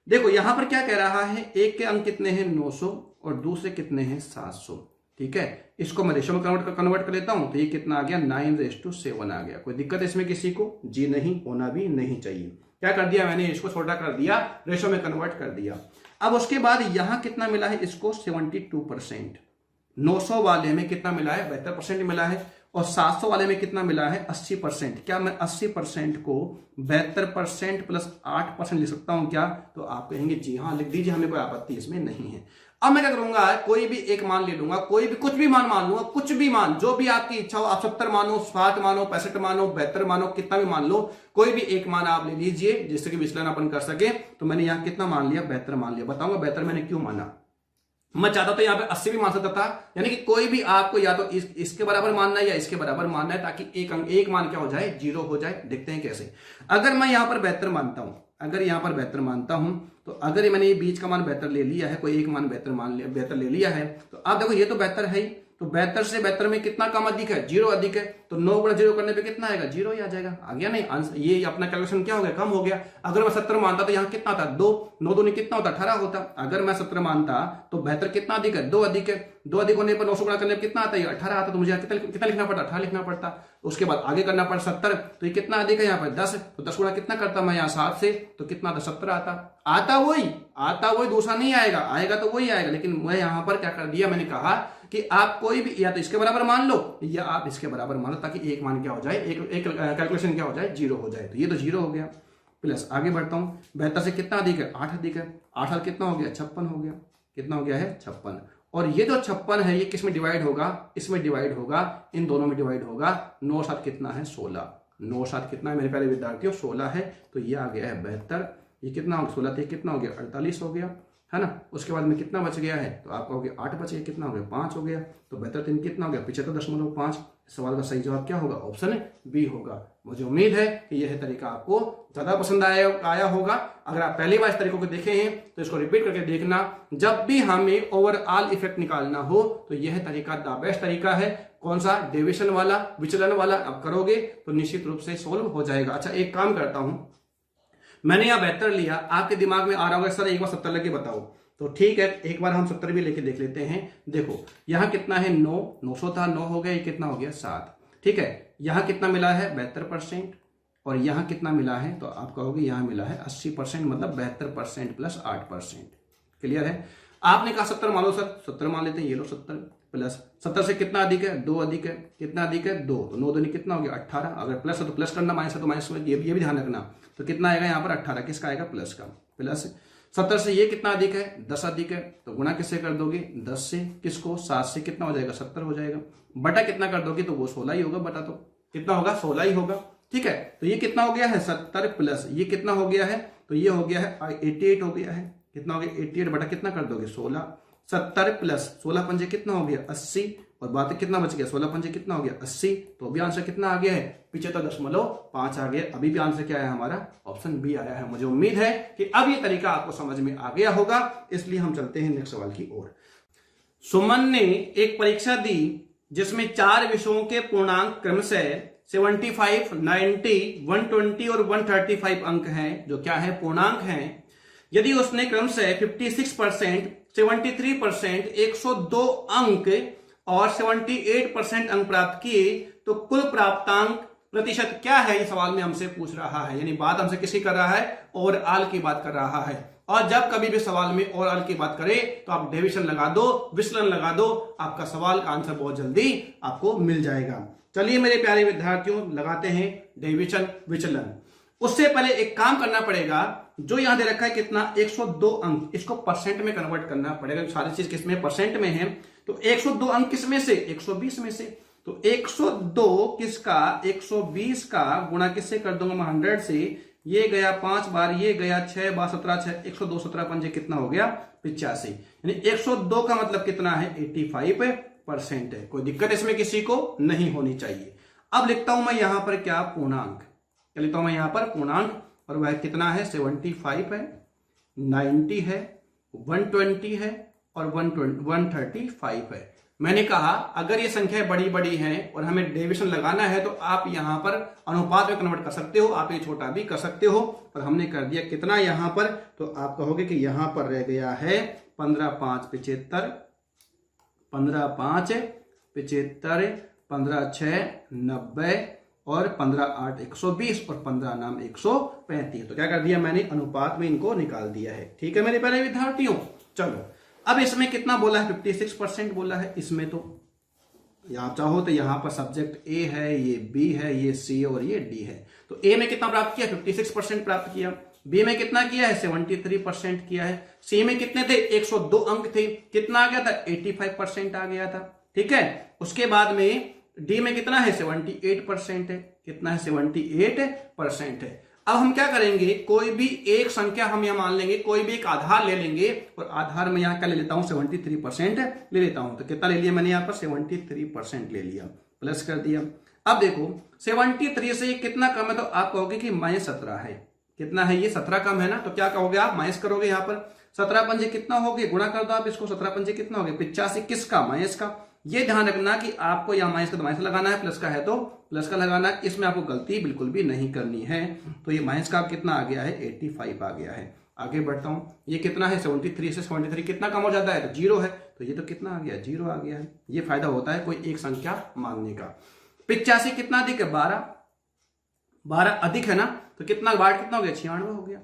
S1: देखो यहां पर क्या कह रहा है, एक के अंक कितने हैं 900 और दूसरे कितने हैं 700। ठीक है, इसको मैं रेशो में कन्वर्ट कर लेता हूं, तो ये कितना आ गया 9:7 आ गया। कोई दिक्कत इसमें किसी को, जी नहीं, होना भी नहीं चाहिए। क्या कर दिया मैंने, इसको छोटा कर दिया, रेशो में कन्वर्ट कर दिया। अब उसके बाद यहां कितना मिला है इसको 72%, 900 वाले में कितना मिला है 72% मिला है, और 700 वाले में कितना मिला है 80%। क्या मैं 80% को 72% प्लस 8% लिख सकता हूं क्या, तो आप कहेंगे जी हाँ लिख दीजिए, हमें कोई आपत्ति इसमें नहीं है। अब मैं क्या करूंगा, कोई भी एक मान ले लूंगा, कोई भी कुछ भी मान लूंगा, कुछ भी मान, जो भी आपकी इच्छा हो, आप 70 मानो, 60 मानो, 65 मानो, 72 मानो, कितना भी मान लो, कोई भी एक मान आप ले लीजिए जिससे कि विचलन अपन कर सके। तो मैंने यहां कितना मान लिया 72 मान लिया। बताऊंगा 72 मैंने क्यों माना। मैं चाहता तो यहाँ पे 80 भी मान सकता था, यानी कि कोई भी आपको या तो इसके बराबर मानना है या इसके बराबर मानना है, ताकि एक मान क्या हो जाए, 0 हो जाए। देखते हैं कैसे। अगर मैं यहाँ पर 72 मानता हूं, अगर यहाँ पर 72 मानता हूं, तो अगर मैंने ये बीच का मान 72 ले लिया है, कोई एक मान 72 ले लिया है, तो अब देखो ये तो 72 है ही, तो 72 से 72 में कितना कम अधिक है, 0 अधिक है, तो 9 गुणा 0 करने पे कितना आएगा, 0 ही आ जाएगा। आ गया नहीं आंसर, ये अपना कैलकुलेशन क्या हो गया, कम हो गया। अगर मैं 70 मानता तो यहाँ कितना था 2, 9 दूनी कितना होता 18 होता। अगर मैं 70 मानता तो 72 कितना अधिक है, 2 अधिक है, 2 अधिक होने पर 900 गुणा करने पर कितना आता है 18 आता, तो मुझे कितना लिखना पड़ता, 18 लिखना पड़ता। उसके बाद आगे करना पड़ा 70, तो ये कितना अधिक है यहाँ पर 10, तो 10 गुणा कितना करता मैं यहाँ 7 से, तो कितना आता 17 आता वही दूसरा नहीं आएगा, आएगा तो वही आएगा। लेकिन मैं यहां पर क्या कर दिया, मैंने कहा कि आप कोई भी या तो इसके बराबर मान लो या आप इसके बराबर मान लो, ताकि एक मान क्या हो जाए, एक कैलकुलेशन क्या हो जाए, 0 हो जाए। तो ये तो 0 हो गया। प्लस आगे बढ़ता हूं, 72 से कितना अधिक है 8 अधिक है, 8 कितना हो गया 56 हो गया, कितना हो गया है 56। और ये जो 56 है ये किस में डिवाइड होगा, इसमें डिवाइड होगा, इन दोनों में डिवाइड होगा। 9 7 कितना है 16, 9 7 कितना है मेरे प्यारे विद्यार्थियों 16 है, तो ये आ गया है 72। ये कितना हो 16 थे, कितना हो गया 48 हो गया, है ना। उसके बाद में कितना बच गया है, तो आपका हो गया 8 बच गया, कितना हो गया 5 हो गया, तो 72 कितना हो गया 75.5। सवाल का सही जवाब क्या होगा, ऑप्शन बी होगा। मुझे उम्मीद है कि यह तरीका आपको ज्यादा पसंद आया होगा। अगर आप पहली बार इस तरीकों को देखे हैं तो इसको रिपीट करके देखना। जब भी हमें ओवरऑल इफेक्ट निकालना हो तो यह तरीका द बेस्ट तरीका है। कौन सा, डेविएशन वाला, विचलन वाला। अब करोगे तो निश्चित रूप से सोल्व हो जाएगा। अच्छा एक काम करता हूं, मैंने यहां 72 लिया, आपके दिमाग में आ रहा होगा सर एक बार 70 लेके बताओ, तो ठीक है एक बार हम 70 भी लेके देख लेते हैं। देखो यहां कितना है 900 था, 9 हो गया, ये कितना हो गया 7। ठीक है, यहां कितना मिला है 72%, और यहां कितना मिला है, तो आप कहोगे यहां मिला है 80%, मतलब 72% प्लस 8%। क्लियर है। आपने कहा 70 मान लो सर, 70 मान लेते हैं, ये लो 70 प्लस 70 से कितना अधिक है 2 अधिक है, कितना अधिक है 2, तो 9 दूनी कितना हो गया 18। अगर प्लस है तो प्लस करना, माइनस है तो माइनस, ये भी ध्यान रखना। तो कितना आएगा यहाँ पर 18, किसका आएगा प्लस का। प्लस 70 से ये कितना अधिक है 10 अधिक है, तो गुणा किससे कर दोगे 10 से, किसको 7 से, कितना हो जाएगा 70 हो जाएगा। बटा कितना कर दोगे तो वो 16 ही होगा, बटा तो कितना होगा 16 ही होगा। ठीक है, तो ये कितना हो गया है 70 प्लस ये कितना हो गया है, तो ये हो गया है 88 हो गया है। कितना हो गया 88 बटा कितना कर दोगे 16, 70 प्लस 16 पंजे कितना हो गया 80, और बात कितना बच गया 16 पंजे कितना हो गया 80, तो अभी आंसर कितना आ गया है 75.5 आ गया। अभी भी आंसर क्या है हमारा, ऑप्शन बी आया है। मुझे उम्मीद है कि अब ये तरीका आपको समझ में आ गया होगा, इसलिए हम चलते हैं नेक्स्ट सवाल की ओर। सुमन ने एक परीक्षा दी जिसमें 4 विषयों के पूर्णांक क्रमशः 75, 90, 120 और 135 अंक हैं, जो क्या है पूर्णांक हैं। यदि उसने क्रमशः 56%, 73%, 102 अंक और 78% अंक प्राप्त किए तो कुल प्राप्तांक प्रतिशत क्या है, ये सवाल में हमसे पूछ रहा है। यानी बात हमसे किसकी कर रहा है, ओवरऑल की बात कर रहा है। और जब कभी भी सवाल में ओवरऑल की बात करे तो आप डेविएशन लगा दो, विचलन लगा दो, आपका सवाल का आंसर बहुत जल्दी आपको मिल जाएगा। चलिए मेरे प्यारे विद्यार्थियों, लगाते हैं डेविएशन विचलन। उससे पहले एक काम करना पड़ेगा, जो यहां दे रखा है कितना 102 अंक, इसको परसेंट में कन्वर्ट करना पड़ेगा। सारी चीज किसमें, परसेंट में है। तो 102 अंक किसमें से, 120 में से। तो 102 किसका 120 का गुणा किससे कर दूंगा मैं 100 से, ये गया 5 बार, ये गया 6 बार 17 6, 102 17 पंजे कितना हो गया 85। यानी 102 का मतलब कितना है 85% है। कोई दिक्कत इसमें किसी को नहीं होनी चाहिए।
S3: अब लिखता हूं मैं यहां पर क्या, पूर्णांक। क्या लिखता हूं मैं यहां पर, पूर्णांक, और वह कितना है, 75 है, 90 है, 120 है और 135 है। मैंने कहा अगर ये संख्याएं बड़ी बड़ी हैं और हमें डेविएशन लगाना है तो आप यहां पर अनुपात में कन्वर्ट कर सकते हो, आप ये छोटा भी कर सकते हो, और हमने कर दिया कितना यहां पर, तो आप कहोगे कि यहां पर रह गया है 15 5 75, 15 5 75, 15 6 90 और 15 8 120 और 15 नाम 135। तो क्या कर दिया मैंने, अनुपात में इनको निकाल दिया है। ठीक है मेरे प्यारे विद्यार्थियों, चलो अब इसमें कितना बोला है, 56% बोला है इसमें। तो आप चाहो तो यहां पर सब्जेक्ट ए है, ये बी है, ये सी और ये डी है। तो ए में कितना प्राप्त किया, 56% प्राप्त किया। बी में कितना किया है, 73% किया है। सी में कितने थे, 102 अंक थे, कितना आ गया था, 85% आ गया था। ठीक है, उसके बाद में डी में कितना है, 78% है। कितना है, 78% है। अब हम क्या करेंगे, कोई भी एक संख्या हम यहां मान लेंगे, कोई भी एक आधार ले लेंगे, और आधार में यहां क्या ले लेता हूं, 73% ले लेता हूं। तो कितना ले लिया मैंने यहां पर, 73% ले लिया, प्लस कर दिया। अब देखो 73 से कितना कम है, तो आप कहोगे कि -17 है। कितना है ये, 17 कम है ना, तो क्या कहोगे आप, माइनस करोगे यहां पर। 17 पंजे कितना हो गए, गुणा कर दो आप इसको, 17 पंजे कितना हो गया, 85। किसका, माइनस का। ये ध्यान रखना कि आपको यहां माइनस का तो माइनस लगाना है, प्लस का है तो प्लस का लगाना है। इसमें आपको गलती बिल्कुल भी नहीं करनी है। तो ये माइनस का कितना आ गया है, 85 आ गया है। आगे बढ़ता हूं, ये कितना है, 73 से 73 कितना कम हो जाता है, तो 0 है। तो ये तो कितना आ गया, 0 आ गया है। ये फायदा होता है कोई एक संख्या मानने का। 85 कितना अधिक है, 12 अधिक है ना, तो कितना, 12 कितना हो गया, 96 हो गया।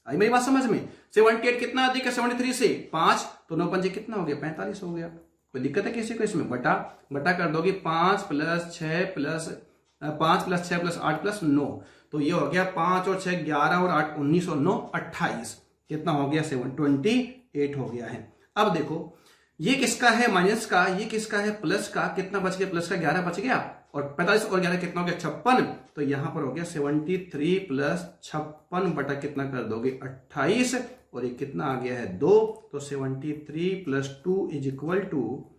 S3: आई मेरी बात समझ में। 78 कितना अधिक है 73 से, 5, तो 9 पंजे कितना हो गया, 45 हो गया। कोई दिक्कत है किसी को इसमें, बटा कर दोगे, 5 + 6 + 5 + 6 + 8 + 9, तो ये हो गया 5 और 6 11 और 8 19 और 9 28। कितना हो गया, 728 हो गया है। अब देखो ये किसका है, माइनस का, ये किसका है, प्लस का। कितना बच गया, प्लस का 11 बच गया, और 45 और 11 कितना हो गया, 56। तो यहां पर हो गया 73 + 56 बटा कितना कर दोगे, 28, और ये कितना आ गया है, 2। तो 73 + 2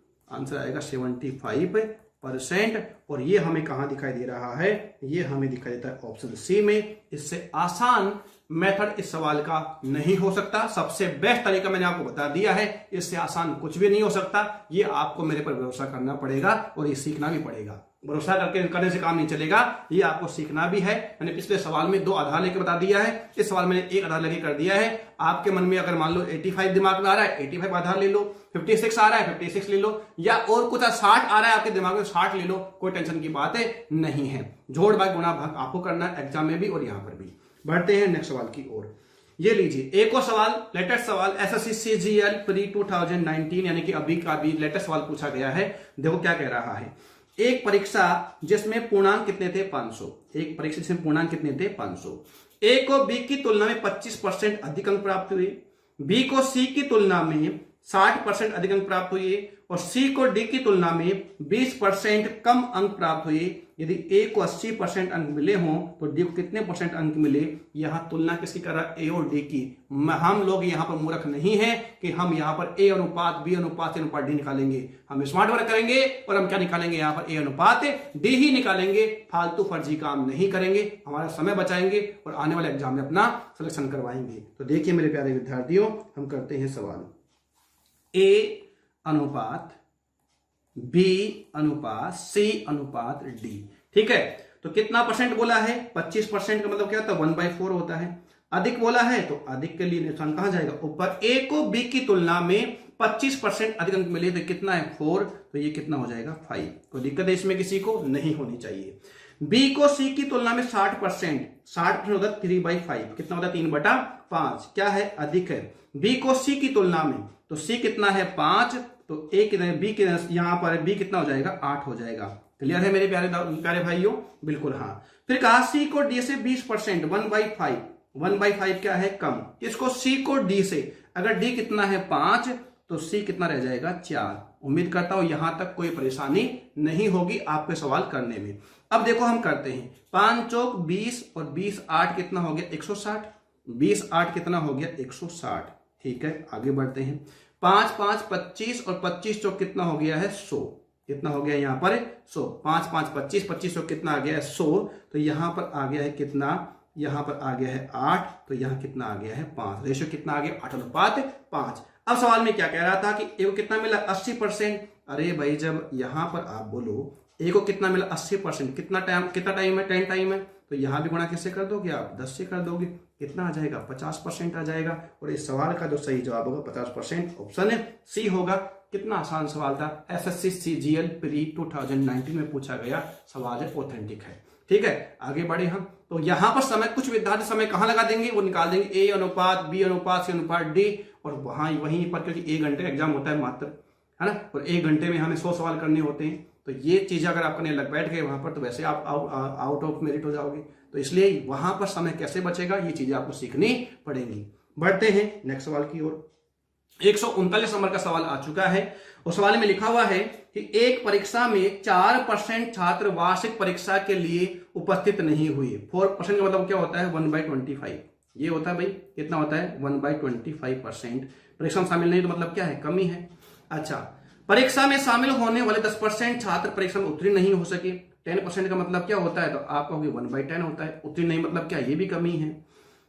S3: = आंसर आएगा 75%। और ये हमें कहां दिखाई दे रहा है, ये हमें दिखाई देता है ऑप्शन सी में। इससे आसान मेथड इस सवाल का नहीं हो सकता। सबसे बेस्ट तरीका मैंने आपको बता दिया है, इससे आसान कुछ भी नहीं हो सकता। ये आपको मेरे पर भरोसा करना पड़ेगा और ये सीखना भी पड़ेगा। भरोसा करने से काम नहीं चलेगा, ये आपको सीखना भी है। मैंने पिछले सवाल में 2 आधार लेके बता दिया है, इस सवाल में 1 आधार लेके कर दिया है। आपके मन में अगर मान लो 85 दिमाग में आ रहा है, 85 आधार ले लो, 56 आ रहा है 56 ले लो, या और कुछ 60 आ रहा है आपके दिमाग में, 60 ले लो, कोई टेंशन की बात नहीं है। जोड़ भाग गुणा भाग आपको करना है एग्जाम में भी और यहां पर भी। बढ़ते हैं नेक्स्ट सवाल की ओर। ये लीजिए एक और सवाल, लेटेस्ट सवाल, एसएससी सीजीएल प्री 2019 यानी कि अभी का भी लेटेस्ट सवाल पूछा गया है। देखो क्या कह रहा है, एक परीक्षा जिसमें पूर्णांक कितने थे, 500। एक परीक्षा जिसमें पूर्णांक कितने थे, 500। ए को बी की तुलना में 25% अधिक अंक प्राप्त हुए, बी को सी की तुलना में 60% अधिक अंक प्राप्त हुए, और सी को डी की तुलना में 20% कम अंक प्राप्त हुए। यदि ए को 80% अंक मिले हों तो डी को कितने % अंक मिले। यहां तुलना किसकी कर रहा है, ए और डी की। हम लोग यहां पर मूर्ख नहीं है कि हम यहां पर ए अनुपात बी अनुपात सी अनुपात डी निकालेंगे। हम स्मार्ट वर्क करेंगे और हम क्या निकालेंगे, यहां पर ए अनुपात डी ही निकालेंगे। फालतू फर्जी काम नहीं करेंगे, हमारा समय बचाएंगे और आने वाले एग्जाम में अपना सिलेक्शन करवाएंगे। तो देखिए मेरे प्यारे विद्यार्थियों, हम करते हैं सवाल। ए अनुपात बी अनुपात सी अनुपात डी। ठीक है, तो कितना % बोला है, 25% का मतलब क्या होता है, 1/4 होता है। अधिक बोला है तो अधिक के लिए निशान कहां जाएगा, ऊपर। ए को बी की तुलना में 25% अधिक अंक मिले तो कितना है, 4, तो ये कितना हो जाएगा, 5। कोई दिक्कत है इसमें किसी को, नहीं होनी चाहिए। बी को सी की तुलना में 60% होता है 3/5, कितना होता है, 3/5। क्या है, अधिक है। बी को सी की तुलना में, तो सी कितना है, 5, तो ए कितना, बी के यहां पर बी कितना हो जाएगा, 8 हो जाएगा। क्लियर है मेरे प्यारे भाइयों, बिल्कुल हाँ। फिर कहा सी को डी से 20%, 1/5, 1/5 क्या है, कम। इसको सी को डी से, अगर डी कितना है 5 तो सी कितना रह जाएगा, 4। उम्मीद करता हूं यहां तक कोई परेशानी नहीं होगी आपके सवाल करने में। अब देखो हम करते हैं, 5 चौक 20 और 20 8 कितना हो गया, 160। 20 8 कितना हो गया, 160। ठीक है, आगे बढ़ते हैं। 5 5 25 और 25 चौक कितना हो गया है, 100। कितना हो गया यहाँ पर 100, 5 5 25, 2500 कितना आ गया है 100, तो यहाँ पर आ गया है कितना, यहाँ पर आ गया है 8, तो यहाँ कितना आ गया है 5, रेशियो कितना आ गया 8:5। अब सवाल में क्या कह रहा था कि ए को कितना मिला 80%। अरे भाई जब यहाँ पर आप बोलो ए को कितना मिला 80%, कितना टाइम है 10 टाइम है, तो यहाँ भी गुणा किससे कर दोगे आप 10 से कर दोगे, कितना आ जाएगा 50% आ जाएगा। और इस सवाल का जो सही जवाब होगा 50%, ऑप्शन सी होगा। कितना आसान सवाल था, एसएससी सीजीएल प्री 2019 में पूछा गया सवाल है, ऑथेंटिक है। ठीक है, आगे बढ़े हम। तो यहां पर समय, कुछ विद्यार्थी समय कहां लगा देंगे, वो निकाल देंगे ए अनुपात बी अनुपात सी अनुपात डी, और वहीं पर क्योंकि 1 घंटे एग्जाम होता है मात्र, है ना, और 1 घंटे में हमें 100 सवाल करने होते हैं, तो ये चीजें अगर आप करने लग बैठ गए वहां पर तो वैसे आप आउट ऑफ मेरिट हो जाओगे। तो इसलिए वहां पर समय कैसे बचेगा, ये चीजें आपको सीखनी पड़ेंगी। बढ़ते हैं नेक्स्ट सवाल की ओर। 139 नंबर का सवाल आ चुका है, और सवाल में लिखा हुआ है कि एक परीक्षा में 4% छात्र वार्षिक परीक्षा के लिए उपस्थित नहीं हुए। 4% का मतलब क्या होता है 1/25, ये होता है भाई, कितना होता है 1/25%। परीक्षा में शामिल नहीं तो मतलब क्या है, कमी है। अच्छा, परीक्षा में शामिल होने वाले 10% छात्र परीक्षा में उत्तीर्ण नहीं हो सके। 10% का मतलब क्या होता है, तो आप कहोगे 1/10 होता है। उत्तीर्ण नहीं मतलब क्या, ये भी कमी है।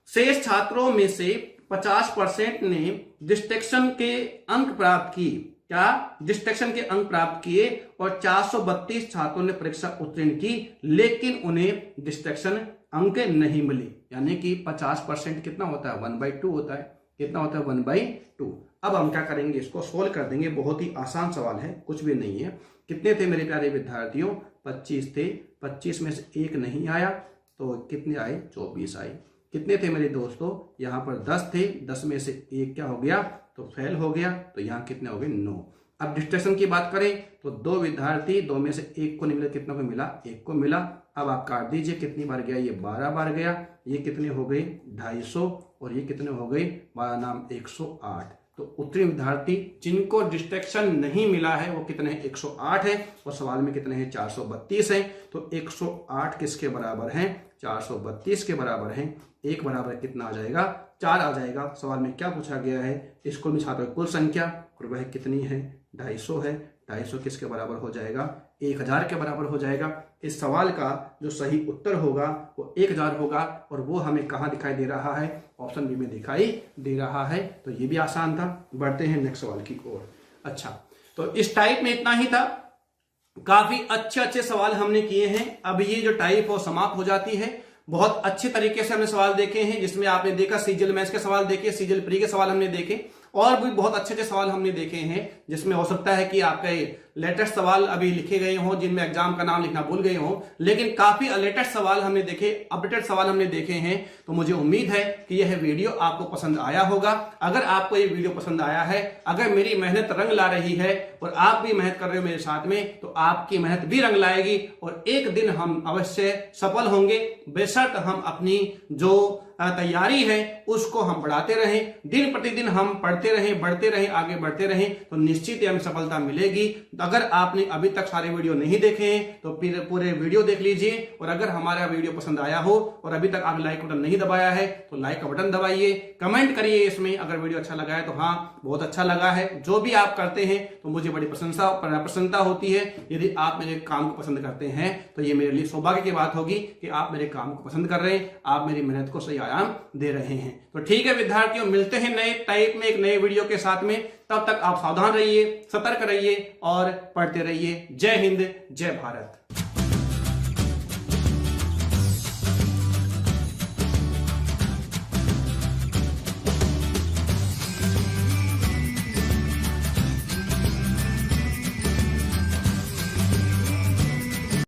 S3: शेष छात्रों में से 50% ने डिस्टिंक्शन के अंक प्राप्त की, क्या डिस्टिंक्शन के अंक प्राप्त किए, और 432 छात्रों ने परीक्षा उत्तीर्ण की लेकिन उन्हें डिस्टिंक्शन अंक नहीं मिले। यानी कि 50% कितना होता है 1/2 होता है। कितना होता है 1/2। अब हम क्या करेंगे, इसको सोल्व कर देंगे। बहुत ही आसान सवाल है, कुछ भी नहीं है। कितने थे मेरे प्यारे विद्यार्थियों, 25 थे। 25 में से 1 नहीं आया तो कितने आए, 24 आए। कितने थे मेरे दोस्तों, यहाँ पर 10 थे, 10 में से 1 क्या हो गया, तो फेल हो गया, तो यहाँ कितने हो गए 9। अब डिस्टिंक्शन की बात करें तो 2 विद्यार्थी, 2 में से 1 को नहीं मिला, कितना को मिला, 1 को मिला। अब आप काट दीजिए, कितनी बार गया, ये 12 बार गया। ये कितने हो गए 250, और ये कितने हो गए 12 नाम 108। तो उत्तीर्ण विद्यार्थी जिनको डिस्टिंक्शन नहीं मिला है वो कितने हैं, 108 है, और सवाल में कितने हैं 432 है। तो 108 किसके बराबर हैं, 432 के बराबर हैं। 1 बराबर कितना आ जाएगा, 4 आ जाएगा। सवाल में क्या पूछा गया है, स्कूल में छात्रों की कुल संख्या, और वह कितनी है 250 है। 250 किसके बराबर हो जाएगा, 1000 के बराबर हो जाएगा। इस सवाल का जो सही उत्तर होगा वो 1000 होगा, और वो हमें कहाँ दिखाई दे रहा है, ऑप्शन बी में दिखाई दे रहा है। तो ये भी आसान था। बढ़ते हैं नेक्स्ट सवाल की ओर। अच्छा, तो इस टाइप में इतना ही था। काफी अच्छे सवाल हमने किए हैं। अब ये जो टाइप हो समाप्त हो जाती है। बहुत अच्छे तरीके से हमने सवाल देखे हैं, जिसमें आपने देखा सीजीएल मैथ्स के सवाल देखे, सीजीएल प्री के सवाल हमने देखे, और भी बहुत अच्छे सवाल हमने देखे हैं, जिसमें हो सकता है कि आपके लेटेस्ट सवाल अभी लिखे गए हों, जिनमें एग्जाम का नाम लिखना भूल गए हों, लेकिन काफी लेटेस्ट सवाल हमने देखे, अपडेटेड सवाल हमने देखे हैं। तो मुझे उम्मीद है कि यह वीडियो आपको पसंद आया होगा। अगर आपको ये वीडियो पसंद आया है, अगर मेरी मेहनत रंग ला रही है और आप भी मेहनत कर रहे हो मेरे साथ में, तो आपकी मेहनत भी रंग लाएगी, और एक दिन हम अवश्य सफल होंगे। बेशक हम अपनी जो तैयारी है उसको हम बढ़ाते रहें, दिन प्रतिदिन हम पढ़ते रहें, बढ़ते रहें, आगे बढ़ते रहें, तो निश्चित ही हमें सफलता मिलेगी। अगर आपने अभी तक सारे वीडियो नहीं देखे हैं तो फिर पूरे वीडियो देख लीजिए, और अगर हमारा वीडियो पसंद आया हो और अभी तक आपने लाइक बटन नहीं दबाया है तो लाइक का बटन दबाइए, कमेंट करिए इसमें अगर वीडियो अच्छा लगा है तो हाँ बहुत अच्छा लगा है। जो भी आप करते हैं तो मुझे बड़ी प्रसन्नता होती है। यदि आप मेरे काम को पसंद करते हैं तो ये मेरे लिए सौभाग्य की बात होगी कि आप मेरे काम को पसंद कर रहे हैं, आप मेरी मेहनत को सही आयाम दे रहे हैं। तो ठीक है विद्यार्थियों, मिलते हैं नए टाइप में एक नए वीडियो के साथ में। तब तक आप सावधान रहिए, सतर्क रहिए और पढ़ते रहिए। जय हिंद, जय भारत।